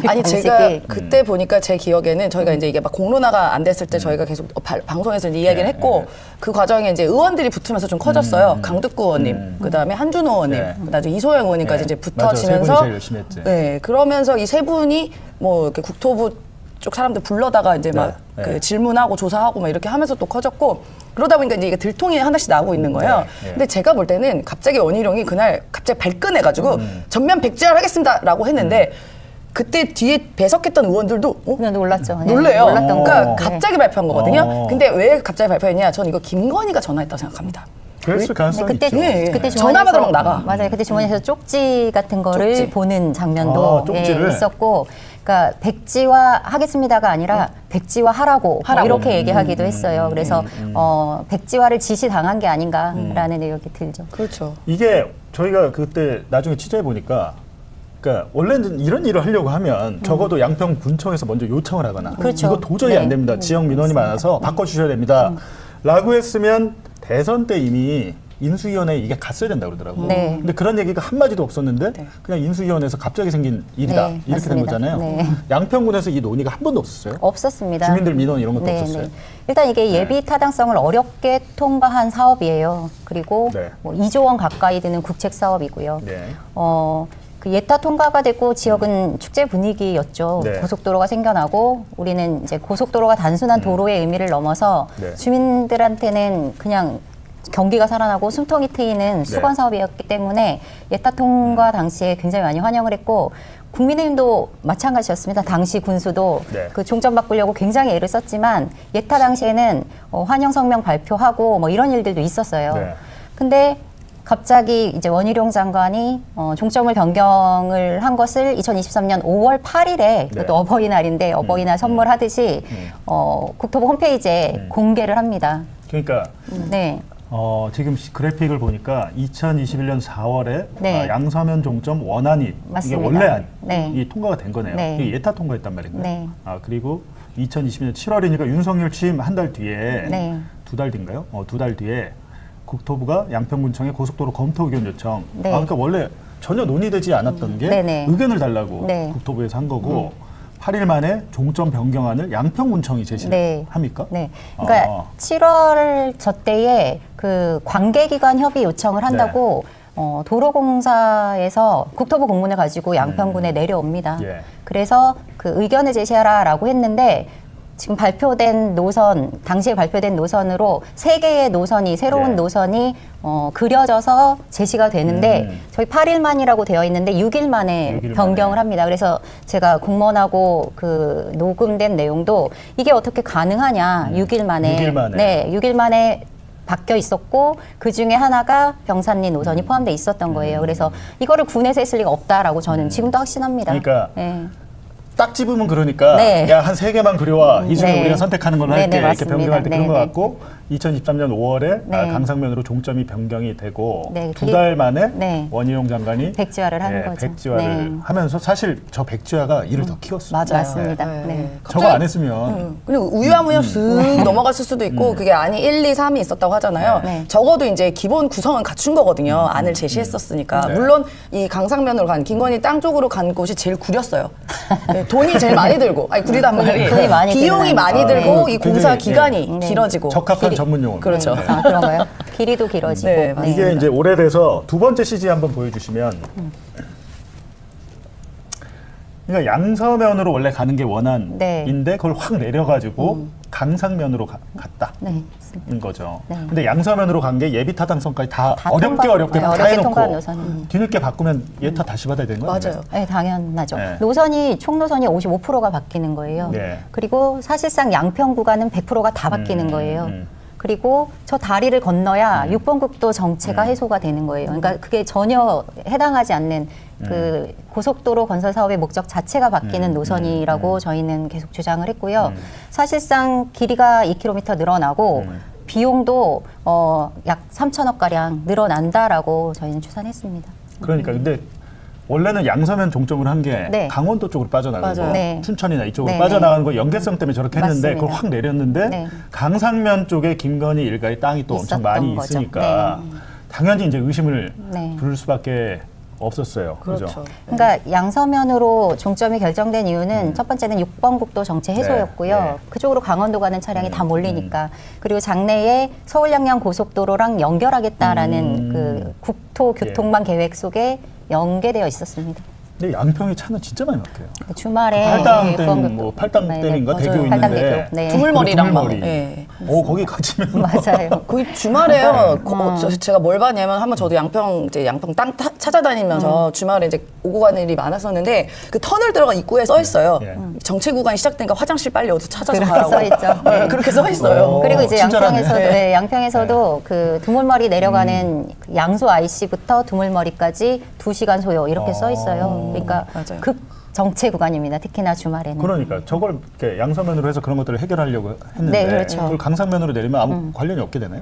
아니 방식이. 제가 그때 보니까 제 기억에는 저희가 이제 이게 막 공론화가 안 됐을 때 저희가 계속 방송에서 이제 이야기를 했고 그 과정에 이제 의원들이 붙으면서 좀 커졌어요. 강득구 의원님, 그다음에 한준호 의원님, 네. 나중에 이소영 의원님까지 네. 이제 맞아, 세 분이 붙어지면서 제일 열심히 했지. 네 그러면서 이 세 분이 뭐 이렇게 국토부 쪽 사람들 불러다가 이제 막 네. 그 질문하고 조사하고 막 이렇게 하면서 또 커졌고 그러다 보니까 이제 이게 들통이 하나씩 나고 있는 거예요. 네. 네. 근데 제가 볼 때는 갑자기 원희룡이 그날 갑자기 발끈해가지고 전면 백지화를 하겠습니다라고 했는데 그때 뒤에 배석했던 의원들도 그냥 놀랐죠. 네. 놀래요. 놀랐던 그러니까 거. 갑자기 발표한 거거든요. 근데 왜 갑자기 발표했냐? 전 이거 김건희가 전화했다고 생각합니다. 그랬을 가능성이 그때 있죠. 네. 그때 전화 받으러 막 나가. 맞아요. 그때 주머니에서 쪽지 같은 거를 쪽지. 보는 장면도 쪽지를. 있었고, 그러니까 백지화 하겠습니다가 아니라 백지화 하라고 뭐 이렇게 얘기하기도 했어요. 그래서 백지화를 지시당한 게 아닌가라는 의혹이 들죠. 그렇죠. 이게 저희가 그때 나중에 취재해 보니까 그러니까 원래는 이런 일을 하려고 하면 적어도 양평 군청에서 먼저 요청을 하거나 그렇죠. 이거 도저히 네. 안 됩니다. 지역 민원이 많아서 바꿔주셔야 됩니다. 라고 했으면 대선 때 이미 인수위원회에 이게 갔어야 된다고 그러더라고요. 네. 근데 그런 얘기가 한마디도 없었는데 그냥 인수위원회에서 갑자기 생긴 일이다. 네, 이렇게 된 맞습니다. 거잖아요. 네. 양평군에서 이 논의가 한 번도 없었어요? 없었습니다. 주민들 민원 이런 것도 네, 없었어요? 네. 일단 이게 예비 타당성을 어렵게 통과한 사업이에요. 그리고 네. 뭐 2조 원 가까이 드는 국책 사업이고요. 네. 그 예타 통과가 되고 지역은 축제 분위기였죠. 네. 고속도로가 생겨나고 우리는 이제 고속도로가 단순한 도로의 의미를 넘어서 네. 주민들한테는 그냥 경기가 살아나고 숨통이 트이는 수건 사업이었기 때문에 예타 통과 당시에 굉장히 많이 환영을 했고 국민의힘도 마찬가지였습니다. 당시 군수도 네. 그 종점 바꾸려고 굉장히 애를 썼지만 예타 당시에는 환영 성명 발표하고 뭐 이런 일들도 있었어요. 네. 근데 갑자기 이제 원희룡 장관이 종점을 변경을 한 것을 2023년 5월 8일에 그것도 어버이날인데 어버이날 선물하듯이 국토부 홈페이지에 공개를 합니다. 그러니까 네. 지금 그래픽을 보니까 2021년 4월에 네. 양서면 종점 원안이 맞습니다. 이게 원래 네. 이 통과가 된 거네요. 네. 이게 예타 통과했단 말인가요? 네. 그리고 2020년 7월이니까 윤석열 취임 한 달 뒤에 네. 두 달 뒤인가요? 두 달 뒤에 국토부가 양평군청에 고속도로 검토 의견 요청. 네. 그러니까 원래 전혀 논의되지 않았던 게 네네. 의견을 달라고 네. 국토부에서 한 거고 8일 만에 종점 변경안을 양평군청이 제시를 네. 합니까? 네. 그러니까 7월 저때에 그 관계기관 협의 요청을 한다고 도로공사에서 국토부 공문을 가지고 양평군에 내려옵니다. 예. 그래서 그 의견을 제시하라라고 했는데 지금 발표된 노선, 당시에 발표된 노선으로 3개의 노선이, 새로운 노선이 그려져서 제시가 되는데 저희 8일 만이라고 되어 있는데 6일 만에 6일 변경을 만에. 합니다. 그래서 제가 공무원하고 그 녹음된 내용도 이게 어떻게 가능하냐, 6일 만에. 6일 만에. 네, 6일 만에 바뀌어 있었고 그 중에 하나가 병산리 노선이 포함돼 있었던 거예요. 그래서 이거를 군에서 했을 리가 없다라고 저는 지금도 확신합니다. 그러니까 네. 딱 집으면 그러니까 네. 야 한 3개만 그려와 이 중에 네. 우리가 선택하는 걸로 네, 할게 네, 이렇게 맞습니다. 변경할 때 그런 네, 것 네. 같고 2023년 5월에 네. 강상면으로 종점이 변경이 되고 네, 2달 만에 네. 원희룡 장관이 백지화를 하는 거죠. 백지화를 네. 하면서 사실 저 백지화가 일을 더 키웠어요. 맞습니다. 네. 네. 저거 안 했으면 그리고 우유하무엽 쓱 넘어갔을 수도 있고 그게 안이 1, 2, 3이 있었다고 하잖아요. 네. 적어도 이제 기본 구성은 갖춘 거거든요. 안을 제시했었으니까. 네. 물론 이 강상면으로 간 김건희 땅 쪽으로 간 곳이 제일 구렸어요. 네, 돈이 제일 많이 들고 아니 구리단 말이 돈이 많이 비용이 드는 많이 아, 들고 네. 이 공사 굉장히, 기간이 네. 길어지고 적합한 전문 용어. 그렇죠. 아, 그런가요? 길이도 길어지고. 네, 맞습니다. 이게 이제 오래돼서 두 번째 CG 한번 보여주시면 그러니까 양서면으로 원래 가는 게 원안인데 네. 그걸 확 내려가지고 강상면으로 갔다. 네. 인 거죠. 네. 근데 양서면으로 간 게 예비 타당성까지 다 다 어렵게 통과- 네, 다 어렵게 해놓고 통과한 노선이. 뒤늦게 바꾸면 예타 다시 받아야 되는 거예요. 맞아요. 네, 당연하죠. 네. 노선이 총 노선이 55%가 바뀌는 거예요. 네. 그리고 사실상 양평 구간은 100%가 다 바뀌는 거예요. 그리고 저 다리를 건너야 6번 국도 정체가 해소가 되는 거예요. 그러니까 그게 전혀 해당하지 않는 그 고속도로 건설 사업의 목적 자체가 바뀌는 노선이라고 저희는 계속 주장을 했고요. 사실상 길이가 2km 늘어나고 비용도 약 3천억 가량 늘어난다라고 저희는 추산했습니다. 그러니까 근데 원래는 양서면 종점을 한 게 네. 강원도 쪽으로 빠져나가고 맞아요. 네. 춘천이나 이쪽으로 네, 빠져나가는 거 연계성 때문에 저렇게 했는데 맞습니다. 그걸 확 내렸는데 네. 강상면 쪽에 김건희 일가의 땅이 또 엄청 있었던 많이 거죠. 있으니까 당연히 이제 의심을 네. 부를 수밖에 없었어요. 그죠? 그렇죠. 그러니까 양서면으로 종점이 결정된 이유는 첫 번째는 6번 국도 정체 해소였고요. 네. 그쪽으로 강원도 가는 차량이 다 몰리니까. 그리고 장래에 서울 양양 고속도로랑 연결하겠다라는 그 국토교통망 계획 속에 연계되어 있었습니다. 근데 양평에 차는 진짜 많이 막혀요. 주말에 팔당댐 뭐 팔당댐인가 네, 대교 팔당대교. 있는데 네. 두물머리랑 막. 두물머리. 네. 거기 가지면 맞아요. 거의 주말에요. 제가 뭘 봤냐면 한번 저도 양평 땅 찾아다니면서 주말에 이제 오고 가는 일이 많았었는데 그 터널 들어가 입구에 써 있어요. 예. 정체 구간이 시작되니까 화장실 빨리 어디 찾아서 그렇게 가라고. 써 있죠. 네, 그렇게 써 있어요. 그리고 이제 친절하네. 양평에서도, 네, 양평에서도 그 두물머리 내려가는 그 양수 IC부터 두물머리까지 2시간 소요 이렇게 써 있어요. 그러니까 맞아요. 급 정체 구간입니다. 특히나 주말에는. 그러니까 저걸 이렇게 양서면으로 해서 그런 것들을 해결하려고 했는데 네, 그렇죠. 그걸 강상면으로 내리면 아무 관련이 없게 되나요?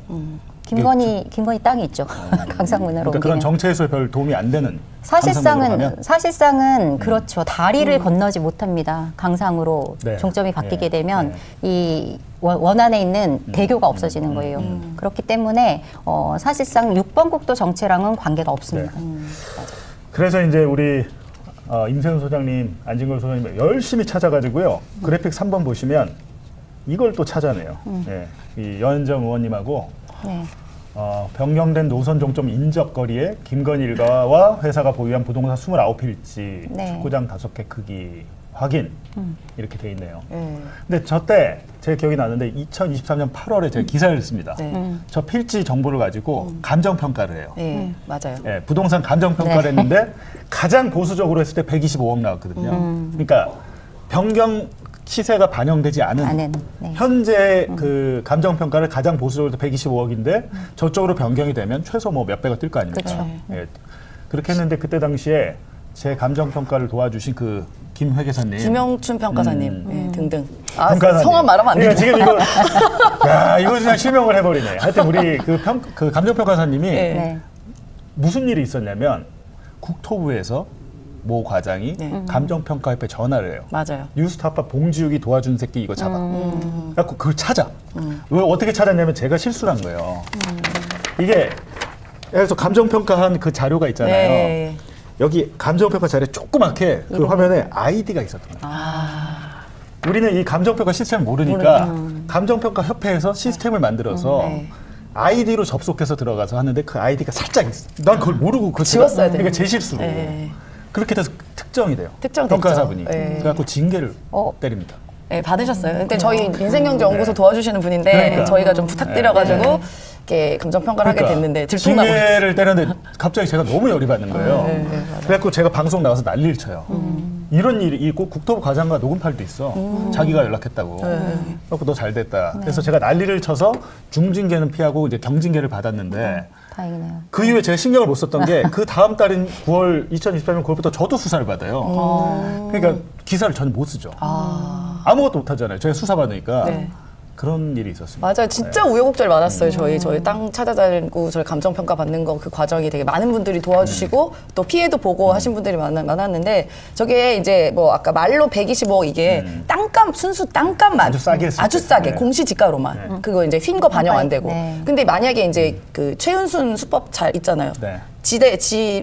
김건희 땅이 있죠. 강상문으로 그러니까 옮기는. 그런 정체 해소에 별 도움이 안 되는 강상면으로 가면? 사실상은 그렇죠. 다리를 건너지 못합니다. 강상으로 네. 종점이 바뀌게 네. 되면 이 원안에 있는 대교가 없어지는 거예요. 그렇기 때문에 사실상 6번 국도 정체랑은 관계가 없습니다. 그래서 이제 우리 임세훈 소장님, 안진걸 소장님 열심히 찾아가지고요. 그래픽 3번 보시면 이걸 또 찾아내요. 예, 이 여현정 의원님하고 네. 변경된 노선 종점 인접거리에 김건희 일가와 회사가 보유한 부동산 29필지, 네. 축구장 5개 크기 확인 이렇게 돼 있네요. 네. 근데 저때 제 기억이 나는데 2023년 8월에 제가 기사를 씁니다. 네. 저 필지 정보를 가지고 감정평가를 해요. 네, 맞아요. 예, 부동산 감정평가를 했는데 가장 보수적으로 했을 때 125억 나왔거든요. 그러니까 변경 시세가 반영되지 않은 네. 현재 그 감정평가를 가장 보수적으로 125억인데 저쪽으로 변경이 되면 최소 뭐 몇 배가 뛸 거 아닙니까? 그렇죠. 예, 그렇게 했는데 그때 당시에 제 감정평가를 도와주신 그 김 회계사님, 김영춘 평가사님 네, 등등. 평가사님. 성함 말하면 안 그러니까 돼요. 지금 이거 이거 그냥 실명을 해버리네. 하여튼 우리 그 감정평가사님이 네. 무슨 일이 있었냐면 국토부에서 모 과장이 감정평가협회 전화를 해요. 맞아요. 뉴스타파 봉지욱이 도와준 새끼 이거 잡아. 그래갖고 그걸 찾아. 왜 어떻게 찾았냐면 제가 실수를 한 거예요. 이게 그래서 감정평가한 그 자료가 있잖아요. 네. 여기 감정평가 자료에 조그맣게 그 화면에 아이디가 있었던 거예요. 우리는 이 감정평가 시스템을 모르니까 감정평가협회에서 시스템을 만들어서 아이디로 접속해서 들어가서 하는데 그 아이디가 살짝 있어. 난 그걸 모르고 그걸 지웠어야 돼. 그러니까 제 실수로. 네. 그렇게 돼서 특정이 돼요. 특정됐죠. 평가사분이. 네. 그래갖고 징계를 때립니다. 네, 받으셨어요. 근데 저희 인생경제연구소 도와주시는 분인데 그러니까. 저희가 좀 부탁드려가지고 이렇게 감정평가를 하게 됐는데 들통나고 징계를 때렸는데 갑자기 제가 너무 열이 받는 거예요. 그래갖고 제가 방송 나와서 난리를 쳐요. 이런 일이 있고 국토부 과장과 녹음팔도 있어. 자기가 연락했다고. 그래갖고 너 잘 됐다. 그래서 제가 난리를 쳐서 중징계는 피하고 이제 경징계를 받았는데 다행이네요. 그 이후에 제가 신경을 못 썼던 게 그 다음 달인 2023년 9월부터 저도 수사를 받아요. 그러니까 기사를 전 못 쓰죠. 아무것도 못 하잖아요. 제가 수사 받으니까. 네. 그런 일이 있었습니다. 맞아요. 진짜 우여곡절 많았어요. 저희 땅 찾아다니고 저희 감정평가 받는 거 그 과정이 되게 많은 분들이 도와주시고 또 피해도 보고 하신 분들이 많았는데 저게 이제 뭐 아까 말로 125억 이게 땅값 순수 땅값만 아주 싸게 했을 아주 때. 싸게 네. 공시지가로만 그거 이제 휜 거 반영 안 되고 네. 근데 만약에 이제 그 최은순 수법 잘 있잖아요. 네.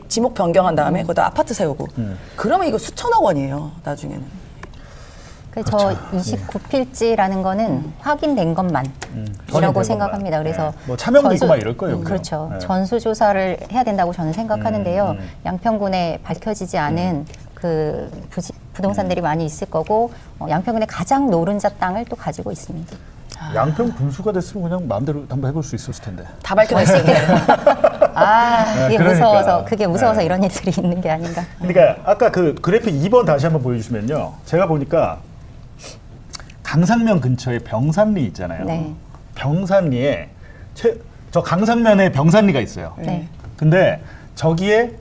지목 변경한 다음에 거기다 아파트 세우고 그러면 이거 수천억 원이에요. 나중에는. 저 29필지라는 거는 확인된 것만이라고 확인된 생각합니다. 그래서 네. 뭐 차명도 있고 막 이럴 거예요. 그렇죠. 네. 전수조사를 해야 된다고 저는 생각하는데요. 양평군에 밝혀지지 않은 그 부동산들이 많이 있을 거고 양평군의 가장 노른자 땅을 또 가지고 있습니다. 양평 군수가 됐으면 그냥 마음대로 한번 해볼 수 있었을 텐데. 다 밝혀냈을 때. 그게 그러니까. 무서워서 그게 무서워서 네. 이런 일들이 있는 게 아닌가. 그러니까 아까 그 그래프 2번 다시 한번 보여주시면요. 제가 보니까 강상면 근처에 병산리 있잖아요. 네. 병산리에 저 강상면에 병산리가 있어요. 네. 근데 저기에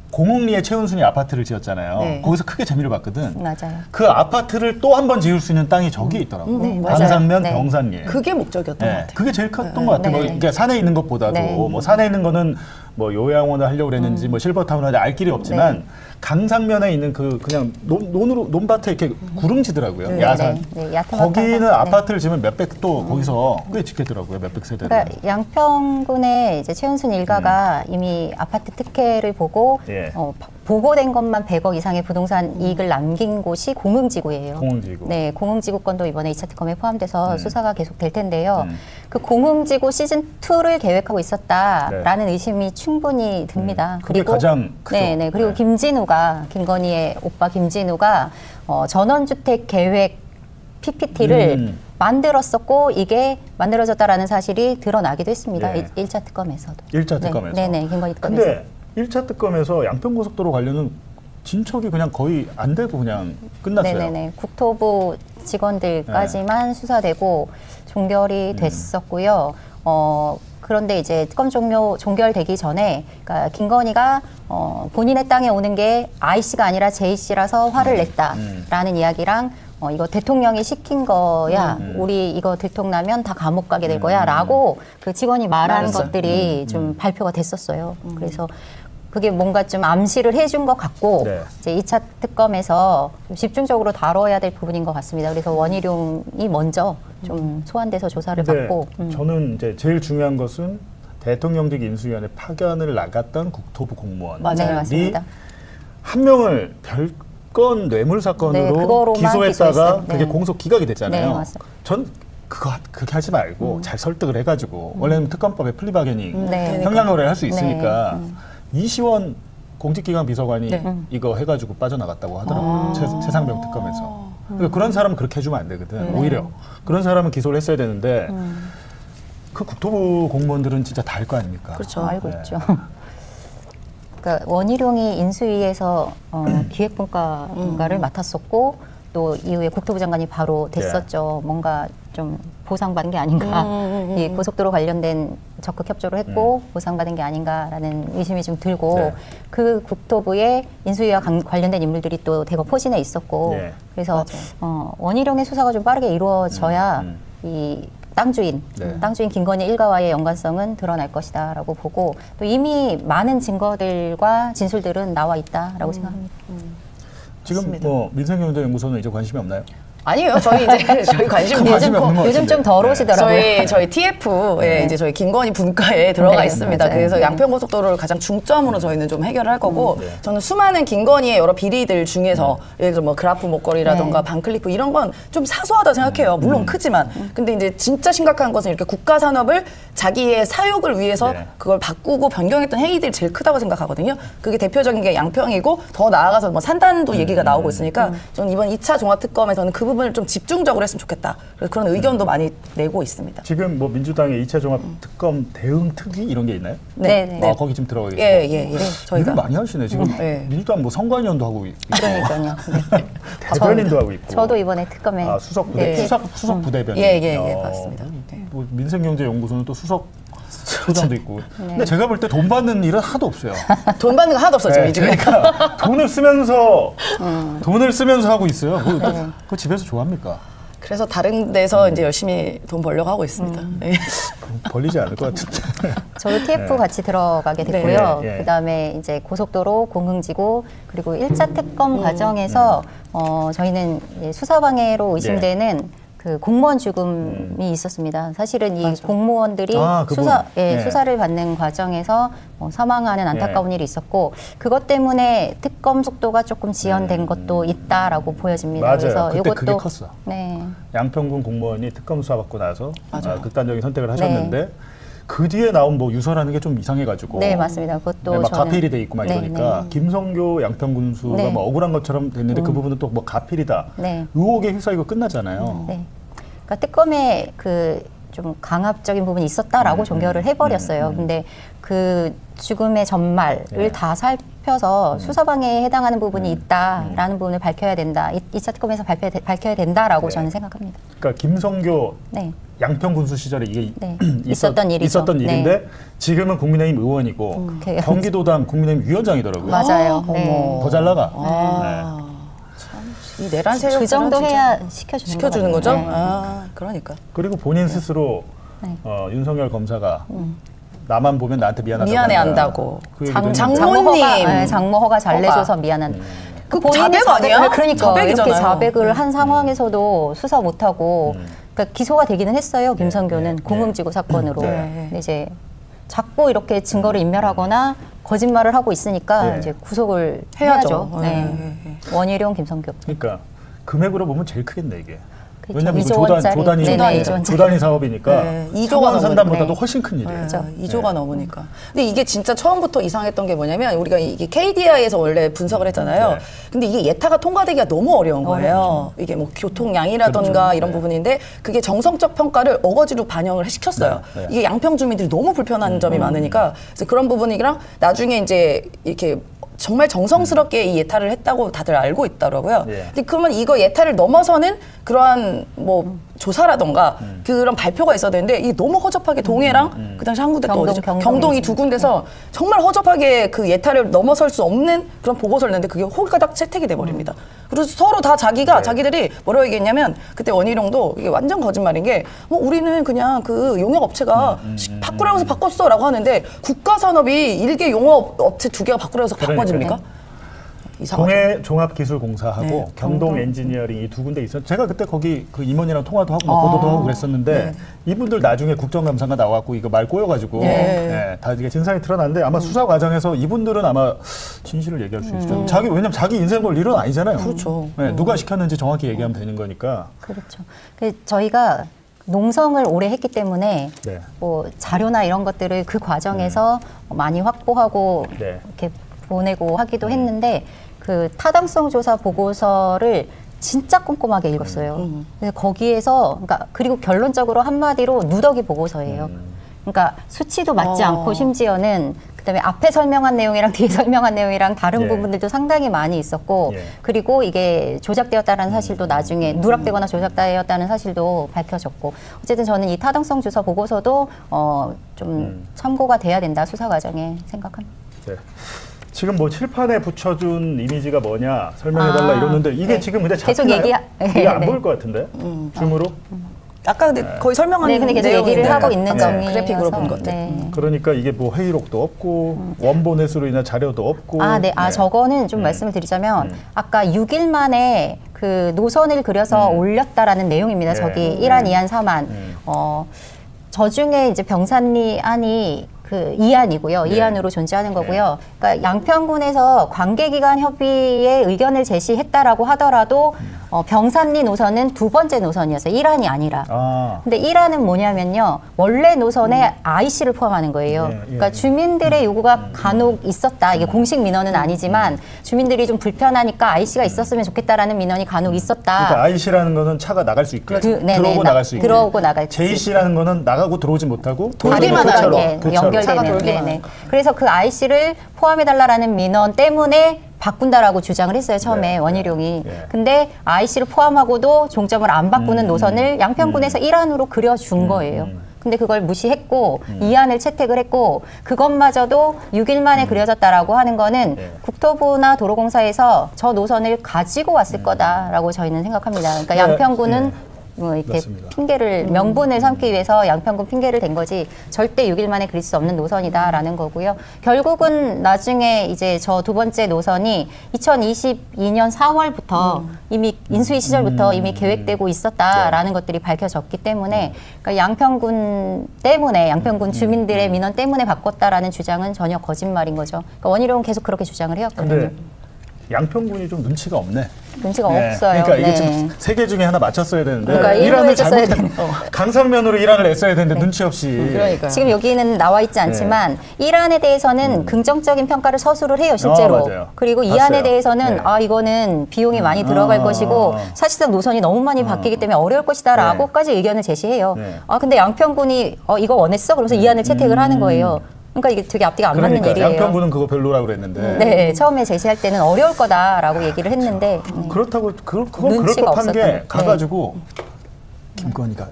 공흥리에 최은순이 아파트를 지었잖아요. 네. 거기서 크게 재미를 봤거든. 맞아요. 그 아파트를 또 한 번 지을 수 있는 땅이 저기에 있더라고요. 네, 맞아요. 강상면 네. 병산리에. 그게 목적이었던 것 네, 같아요. 그게 제일 컸던 것 같아요. 네. 뭐, 그러니까 산에 있는 것보다도 네. 뭐 산에 있는 거는 뭐 요양원을 하려고 그랬는지 뭐 실버타운을 하는지 알 길이 없지만 강상면에 있는 그 그냥 논밭에 이렇게 구릉지더라고요. 네, 야산. 네, 얕은 거기는 아파트. 아파트를 지으면 몇백 또 거기서 꽤 짓겠더라고요. 몇백 세대를. 그러니까 양평군의 이제 최은순 일가가 이미 아파트 특혜를 보고 예. 보고된 것만 100억 이상의 부동산 이익을 남긴 곳이 공흥지구예요. 공흥지구. 네, 공흥지구권도 이번에 2차 특검에 포함돼서 수사가 계속될 텐데요. 그 공흥지구 시즌 2를 계획하고 있었다라는 의심이 충분히 듭니다. 그게 가장 크죠. 네, 그리고 김건희의 오빠 김진우가 전원주택 계획 PPT를 만들었었고 이게 만들어졌다라는 사실이 드러나기도 했습니다. 예. 1차 특검에서도. 1차 특검에서. 네, 김건희 특검에서. 근데 1차 특검에서 양평고속도로 관련은 진척이 그냥 거의 안 되고 그냥 끝났어요. 네네네. 국토부 직원들까지만 수사되고 종결이 됐었고요. 그런데 이제 특검 종결되기 전에, 그러니까 김건희가 본인의 땅에 오는 게 I씨가 아니라 J씨라서 화를 냈다라는 이야기랑 이거 대통령이 시킨 거야. 우리 이거 들통나면 다 감옥 가게 될 거야. 라고 그 직원이 말하는 것들이 좀 발표가 됐었어요. 그래서 그게 뭔가 좀 암시를 해준 것 같고 네. 이제 2차 특검에서 좀 집중적으로 다뤄야 될 부분인 것 같습니다. 그래서 원희룡이 먼저 좀 소환돼서 조사를 근데 받고 저는 이제 제일 중요한 것은 대통령직 인수위원회 파견을 나갔던 국토부 공무원이 네, 맞습니다. 한 명을 별건 뇌물 사건으로 네, 그거로만 기소했다가 기소했어요. 그게 네. 공소 기각이 됐잖아요. 네, 맞습니다. 전 그렇게 하지 말고 잘 설득을 해가지고 원래는 특검법에 플리바게닝 네. 형량거래를 할 수 있으니까 네. 이시원 공직기관 비서관이 네. 이거 해가지고 빠져나갔다고 하더라고요. 최상병 특검에서. 그러니까 그런 사람은 그렇게 해주면 안 되거든. 오히려 그런 사람은 기소를 했어야 되는데 그 국토부 공무원들은 진짜 다 알 거 아닙니까? 그렇죠. 알고 있죠. 그러니까 원희룡이 인수위에서 기획분과를 맡았었고 또 이후에 국토부 장관이 바로 됐었죠. 뭔가 좀 보상받은 게 아닌가. 이 고속도로 관련된 적극 협조를 했고 보상받은 게 아닌가라는 의심이 좀 들고 네. 그 국토부에 인수위와 관련된 인물들이 또 대거 포진해 있었고 네. 그래서 원희룡의 수사가 좀 빠르게 이루어져야 이 땅주인 김건희 일가와의 연관성은 드러날 것이다라고 보고 또 이미 많은 증거들과 진술들은 나와 있다라고 생각합니다. 지금 뭐 민생경제연구소는 이제 관심이 없나요? 아니에요. 저희 이제 저희 관심이 요즘 좀 덜 오시더라고요. 저희 TF에 이제 저희 김건희 분과에 들어가 네, 있습니다. 맞아요. 그래서 네. 양평고속도로를 가장 중점으로 저희는 좀 해결을 할 거고 저는 수많은 김건희의 여러 비리들 중에서 예를 들어 뭐 그라프 목걸이라던가 반클리프 이런 건 좀 사소하다 생각해요. 물론 크지만 근데 이제 진짜 심각한 것은 이렇게 국가 산업을 자기의 사욕을 위해서 그걸 바꾸고 변경했던 행위들이 제일 크다고 생각하거든요. 그게 대표적인 게 양평이고 더 나아가서 뭐 산단도 얘기가 나오고 있으니까 저는 이번 2차 종합특검에서는 그 부분을 좀 집중적으로 했으면 좋겠다. 그래서 그런 의견도 많이 내고 있습니다. 지금 뭐 민주당의 2차 종합특검 대응 특위 이런 게 있나요? 네. 아, 거기 지금 들어가 계세요? 예. 저희가 일을 많이 하시네. 지금 민주당 뭐 선관위원도 하고 있고 그러니까요. 대변인도 하고 있고. 저도 이번에 특검에 수석 부대변인. 예, 맞습니다. 뭐 민생경제연구소는 또 수석 소장도 있고. 근데 제가 볼 때 돈 받는 일은 하나도 없어요. 돈 받는 거 하나도 없어요, 지금. 그러니까 돈을 쓰면서 하고 있어요. 그거 집에서 좋아합니까? 그래서 다른 데서 이제 열심히 돈 벌려고 하고 있습니다. 네. 벌리지 않을 것 같은데. 저도 TF 같이 들어가게 네. 됐고요. 예. 그다음에 이제 고속도로, 공흥지구 그리고 1차 특검 과정에서 저희는 수사방해로 의심되는 그 공무원 죽음이 있었습니다. 사실은 이 공무원들이 그분. 수사를 받는 과정에서 사망하는 안타까운 일이 있었고 그것 때문에 특검 속도가 조금 지연된 것도 있다라고 보여집니다. 맞아요. 그래서 그때 그게 이것도 컸어. 네. 양평군 공무원이 특검 수사 받고 나서 극단적인 선택을 하셨는데 그 뒤에 나온 뭐 유서라는 게 좀 이상해가지고. 네, 맞습니다. 그것도 막 저는 가필이 돼 있고 막 이러니까 김성교 양평군수가 네. 뭐 억울한 것처럼 됐는데 그 부분은 또 뭐 가필이다. 네. 의혹에 휩싸이고 끝나잖아요. 네. 그러니까 특검에 그 좀 강압적인 부분이 있었다라고 종결을 해버렸어요. 근데 그 죽음의 전말을 다 살펴서 수사방해에 해당하는 부분이 있다라는 부분을 밝혀야 된다. 2차 특검에서 밝혀야 된다라고 저는 생각합니다. 그러니까 김성교 양평군수 시절에 이게 있었던 일이죠. 있었던 일인데 지금은 국민의힘 의원이고 경기도당 국민의힘 위원장이더라고요. 맞아요. 더 잘 나가. 이 내란 세력 그 정도 해야 시켜주는 거죠? 네. 그러니까. 그리고 본인 스스로 윤석열 검사가 나만 보면 나한테 미안하다고 미안해한다고. 그 장모님 장모허가 잘 내줘서 미안한. 그 자백 아니야? 그러니까 자백이잖아요. 이렇게 자백을 한 상황에서도 수사 못하고 그러니까 기소가 되기는 했어요. 김성교는 공흥지구 사건으로. 근데 이제 자꾸 이렇게 증거를 인멸하거나 거짓말을 하고 있으니까 이제 구속을 해야죠. 원희룡, 김성교. 그러니까 금액으로 보면 제일 크겠네 이게. 그렇죠. 왜냐면 2조 조단위 사업이니까 2조가 상담보다도 훨씬 큰 일이에요. 그렇죠. 2조가 넘으니까. 근데 이게 진짜 처음부터 이상했던 게 뭐냐면 우리가 이게 KDI에서 원래 분석을 했잖아요. 근데 이게 예타가 통과되기가 너무 어려운 거예요. 이게 뭐 교통량이라던가 이런 부분인데 그게 정성적 평가를 어거지로 반영을 시켰어요. 이게 양평 주민들이 너무 불편한 점이 많으니까 그래서 그런 부분이랑 나중에 이제 이렇게 정말 정성스럽게 이 예타를 했다고 다들 알고 있더라고요. 근데 그러면 이거 예타를 넘어서는 그러한 뭐 조사라던가 그런 발표가 있어야 되는데 이게 너무 허접하게 동해랑 그 당시 한군데 또 어디죠? 경동이 두 군데서 정말 허접하게 그 예타를 넘어설 수 없는 그런 보고서를 냈는데 그게 홀가닥 채택이 돼버립니다. 그래서 서로 다 자기들이 뭐라고 얘기했냐면 그때 원희룡도 이게 완전 거짓말인 게 우리는 그냥 그 용역 업체가 바꾸라고 해서 바꿨어라고 하는데 국가산업이 일개 용역 업체 2개가 바꾸라고 해서 바꿔집니까? 동해 종합기술공사하고 경동 엔지니어링 이 두 군데 있었. 제가 그때 거기 그 임원이랑 통화도 하고 보도도 하고 그랬었는데 이분들 나중에 국정감사가 나와갖고 이거 말 꼬여가지고 다 이게 진상이 드러났는데 아마 수사 과정에서 이분들은 아마 진실을 얘기할 수 있죠. 왜냐면 자기 인생 볼 일은 아니잖아요. 그렇죠. 누가 시켰는지 정확히 얘기하면 되는 거니까. 그렇죠. 저희가 농성을 오래 했기 때문에 뭐 자료나 이런 것들을 그 과정에서 많이 확보하고 이렇게 보내고 하기도 했는데 그 타당성 조사 보고서를 진짜 꼼꼼하게 읽었어요. 근데 거기에서 그러니까 그리고 결론적으로 한마디로 누더기 보고서예요. 그러니까 수치도 맞지 않고 심지어는 그다음에 앞에 설명한 내용이랑 뒤에 설명한 내용이랑 다른 부분들도 상당히 많이 있었고 그리고 이게 조작되었다는 사실도 나중에 누락되거나 조작되었다는 사실도 밝혀졌고 어쨌든 저는 이 타당성 조사 보고서도 좀 참고가 돼야 된다 수사 과정에 생각합니다. 네. 지금 뭐 칠판에 붙여준 이미지가 뭐냐 설명해달라 이러는데 이게 지금 근데 잡히나요? 이게 안 보일 것 같은데 줌으로? 아까 근데 거의 설명한 근데 계속 얘기를 하고 있는 점이 그래픽으로 본 것들. 그러니까 이게 뭐 회의록도 없고 원본 회수로 인한 자료도 없고. 저거는 좀 말씀을 드리자면 아까 6일 만에 그 노선을 그려서 올렸다라는 내용입니다. 저기 1안, 2안, 3안. 저 중에 이제 병산리 안이 그 2안이고요. 2안으로 존재하는 거고요. 그러니까 양평군에서 관계기관 협의에 의견을 제시했다라고 하더라도 병산리 노선은 두 번째 노선이었어요. 1안이 아니라. 근데 1안은 뭐냐면요. 원래 노선에 IC를 포함하는 거예요. 그러니까 주민들의 요구가 간혹 있었다. 이게 공식 민원은 아니지만 주민들이 좀 불편하니까 IC가 있었으면 좋겠다라는 민원이 간혹 있었다. 그러니까 IC라는 거는 차가 나갈 수 있게. 들어오고 나갈 수 있게. 들어오고 나갈 수 있게. JC라는 거는 나가고 들어오지 못하고 다리만 하게 연결되는. 그래서 그 IC를 포함해달라는 민원 때문에 바꾼다라고 주장을 했어요. 처음에 원희룡이. 근데 IC를 포함하고도 종점을 안 바꾸는 노선을 양평군에서 1안으로 그려준 거예요. 근데 그걸 무시했고 이안을 채택을 했고 그것마저도 6일 만에 그려졌다라고 하는 거는 국토부나 도로공사에서 저 노선을 가지고 왔을 거다라고 저희는 생각합니다. 그러니까 양평군은 뭐 이렇게 맞습니다. 핑계를 명분을 삼기 위해서 양평군 핑계를 댄 거지 절대 6일 만에 그릴 수 없는 노선이다라는 거고요. 결국은 나중에 이제 저 두 번째 노선이 2022년 4월부터 이미 인수위 시절부터 이미 계획되고 있었다라는 것들이 밝혀졌기 때문에 그러니까 양평군 주민들의 민원 때문에 바꿨다라는 주장은 전혀 거짓말인 거죠. 그러니까 원희룡은 계속 그렇게 주장을 해왔거든요. 근데 양평군이 좀 눈치가 없네. 눈치가 없어요. 그러니까 이게 네. 지금 세 개 중에 하나 맞췄어야 되는데 그러니까 일환을 일부러 잘못했네. 강상면으로 일환을 냈어야 되는데 눈치 없이. 지금 여기는 나와 있지 않지만 이안에 대해서는 긍정적인 평가를 서술을 해요, 실제로. 맞아요. 그리고 봤어요. 이안에 대해서는 네. 아 이거는 비용이 많이 들어갈 것이고 사실상 노선이 너무 많이 바뀌기 때문에 어려울 것이다라고까지 의견을 제시해요. 아 근데 양평군이 이거 원했어? 그러면서 이안을 채택을 하는 거예요. 그러니까 이게 되게 앞뒤가 안 맞는 일이에요. 양평군은 그거 별로라고 그랬는데. 네, 처음에 제시할 때는 어려울 거다라고 얘기를 했는데 그렇다고 그건 그럴 눈치가 법한 게 없었던. 가가지고 김건희가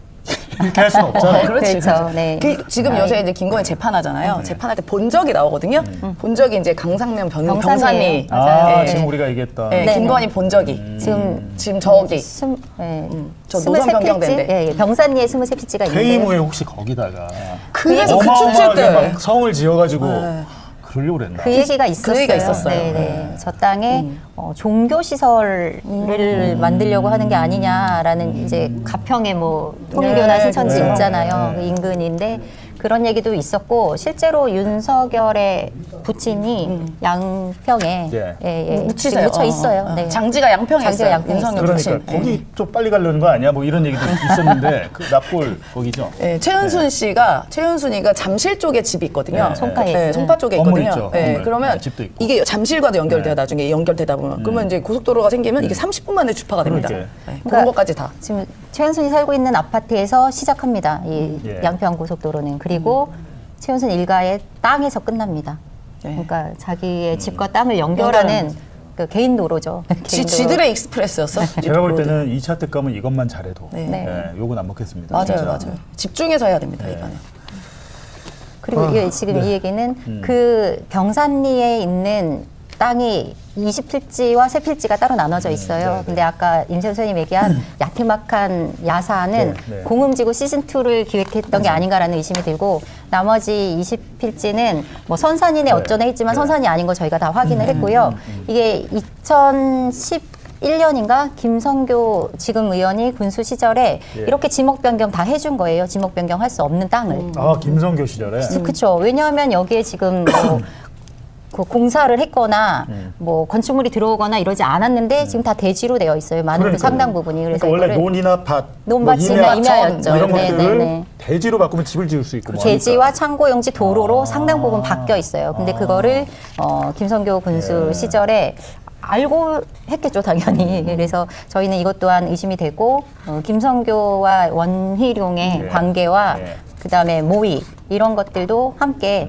이렇게 할 수는 없잖아요. 그렇죠. 네. 지금 요새 이제 김건희 재판하잖아요. 재판할 때 본적이 나오거든요. 본적이 이제 강상면 병산리. 아, 네. 지금 우리가 얘기했던. 네, 김건희 본적이. 지금 저기. 저 노선 변경된대. 예, 병산리에 23필지가 있는데 퇴임 후에 혹시 거기다가 그래서 그 어마어마하게 때. 막 성을 지어가지고 그러려고 그랬나? 그 얘기가 있었어요. 그 얘기가 있었어요. 네. 저 땅에 종교 시설을 만들려고 하는 게 아니냐라는 이제 가평에 뭐 통일교나 신천지 있잖아요. 그 인근인데 그런 얘기도 있었고 실제로 윤석열의 부친이 양평에 묻히세요. 묻혀 있어요. 네. 장지가 양평에 장지가 있어요. 양평에 윤석열 그러니까 부친. 거기 좀 빨리 가려는 거 아니야? 뭐 이런 얘기도 있었는데 그 납골 거기죠. 네, 최은순이가 잠실 쪽에 집이 있거든요. 송파에. 네, 송파 쪽에 건물 있거든요. 있죠, 네, 건물. 그러면 네, 집도 있고. 이게 잠실과도 연결돼요. 나중에 연결되다 보면. 그러면 이제 고속도로가 생기면 이게 30분 만에 주파가 됩니다. 그러게. 네, 그런 것까지 다. 지금 최은순이 살고 있는 아파트에서 시작합니다. 이 예. 양평 고속도로는. 그리고 최은순 일가의 땅에서 끝납니다. 그러니까 자기의 집과 땅을 연결하는 그 개인 도로죠. 지들의 익스프레스였어. 제가 볼 때는 2차 특검은 이것만 잘해도 네. 욕은 안 먹겠습니다. 맞아요, 진짜. 맞아요. 집중해서 해야 됩니다, 이번에. 그리고 이게 지금 이 얘기는 그 병산리에 있는 땅이 20필지와 3필지가 따로 나눠져 있어요. 근데 아까 임세훈 선생님 얘기한 야트막한 야사는 공음지구 시즌2를 기획했던 게 아닌가라는 의심이 들고 나머지 20필지는 뭐 선산이네 어쩌네 했지만 선산이 아닌 거 저희가 다 확인을 했고요. 이게 2011년인가 김성교 지금 의원이 군수 시절에 이렇게 지목 변경 다 해준 거예요. 지목 변경 할 수 없는 땅을. 아, 김성교 시절에. 그렇죠. 왜냐하면 여기에 지금 뭐 그 공사를 했거나 뭐 건축물이 들어오거나 이러지 않았는데 지금 다 대지로 되어 있어요. 많은 그 상당 부분이. 그래서 그러니까 원래 이거를 논이나 밭, 논밭이나 임야였죠. 이런 네, 것들을 네, 네. 대지로 바꾸면 집을 지을 수 있고 뭐 대지와 창고 용지 도로로 상당 부분 바뀌어 있어요. 근데 그거를 김성교 군수 시절에 알고 했겠죠, 당연히. 그래서 저희는 이것 또한 의심이 되고 김성교와 원희룡의 관계와 그다음에 모의 이런 것들도 함께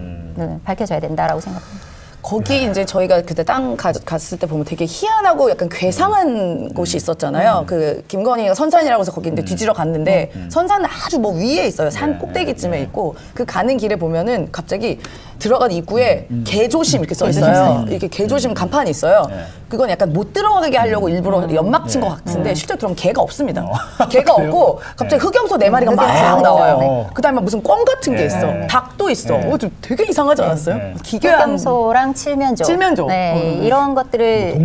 밝혀져야 된다라고 생각합니다. 거기 이제 저희가 그때 땅 갔을 때 보면 되게 희한하고 약간 괴상한 곳이 있었잖아요. 그 김건희가 선산이라고 해서 거기 이제 뒤지러 갔는데 선산은 아주 뭐 위에 있어요. 산 꼭대기쯤에 있고 그 가는 길에 보면은 갑자기 들어간 입구에 개조심 이렇게 써 있어요. 이렇게 개조심 간판이 있어요. 그건 약간 못 들어가게 하려고 일부러 연막 친 것 같은데 실제 들어가면 개가 없습니다. 개가 없고 갑자기 흑염소 4마리가 막 나와요. 그다음에 무슨 꽝 같은 게 있어. 닭도 있어. 좀 되게 이상하지 않았어요? 기괴한 흑염소랑 칠면조. 네, 이런 것들을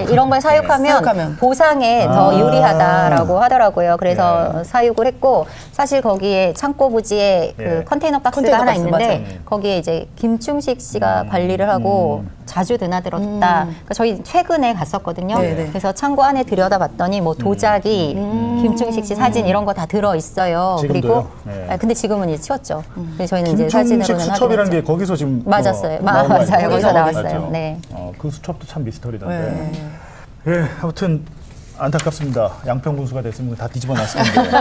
이런 걸 사육하면 보상에 더 유리하다라고 하더라고요. 그래서 사육을 했고 사실 거기에 창고 부지에 그 컨테이너 박스가 하나 있는데 거기에 이제 김충식 씨가 관리를 하고 자주 드나들었다. 그러니까 저희 최근에 갔었거든요. 그래서 창고 안에 들여다봤더니 뭐 도자기, 김충식 씨 사진 이런 거 다 들어 있어요. 그리고 근데 지금은 이제 치웠죠. 그래서 저희는 이제 사진으로는 김충식 수첩이라는 게 거기서 지금 맞았어요. 맞아요. 거기서 나왔어요. 네. 그 수첩도 참 미스터리던데. 예, 아무튼 안타깝습니다. 양평 군수가 됐으면 다 뒤집어 놨을 텐데.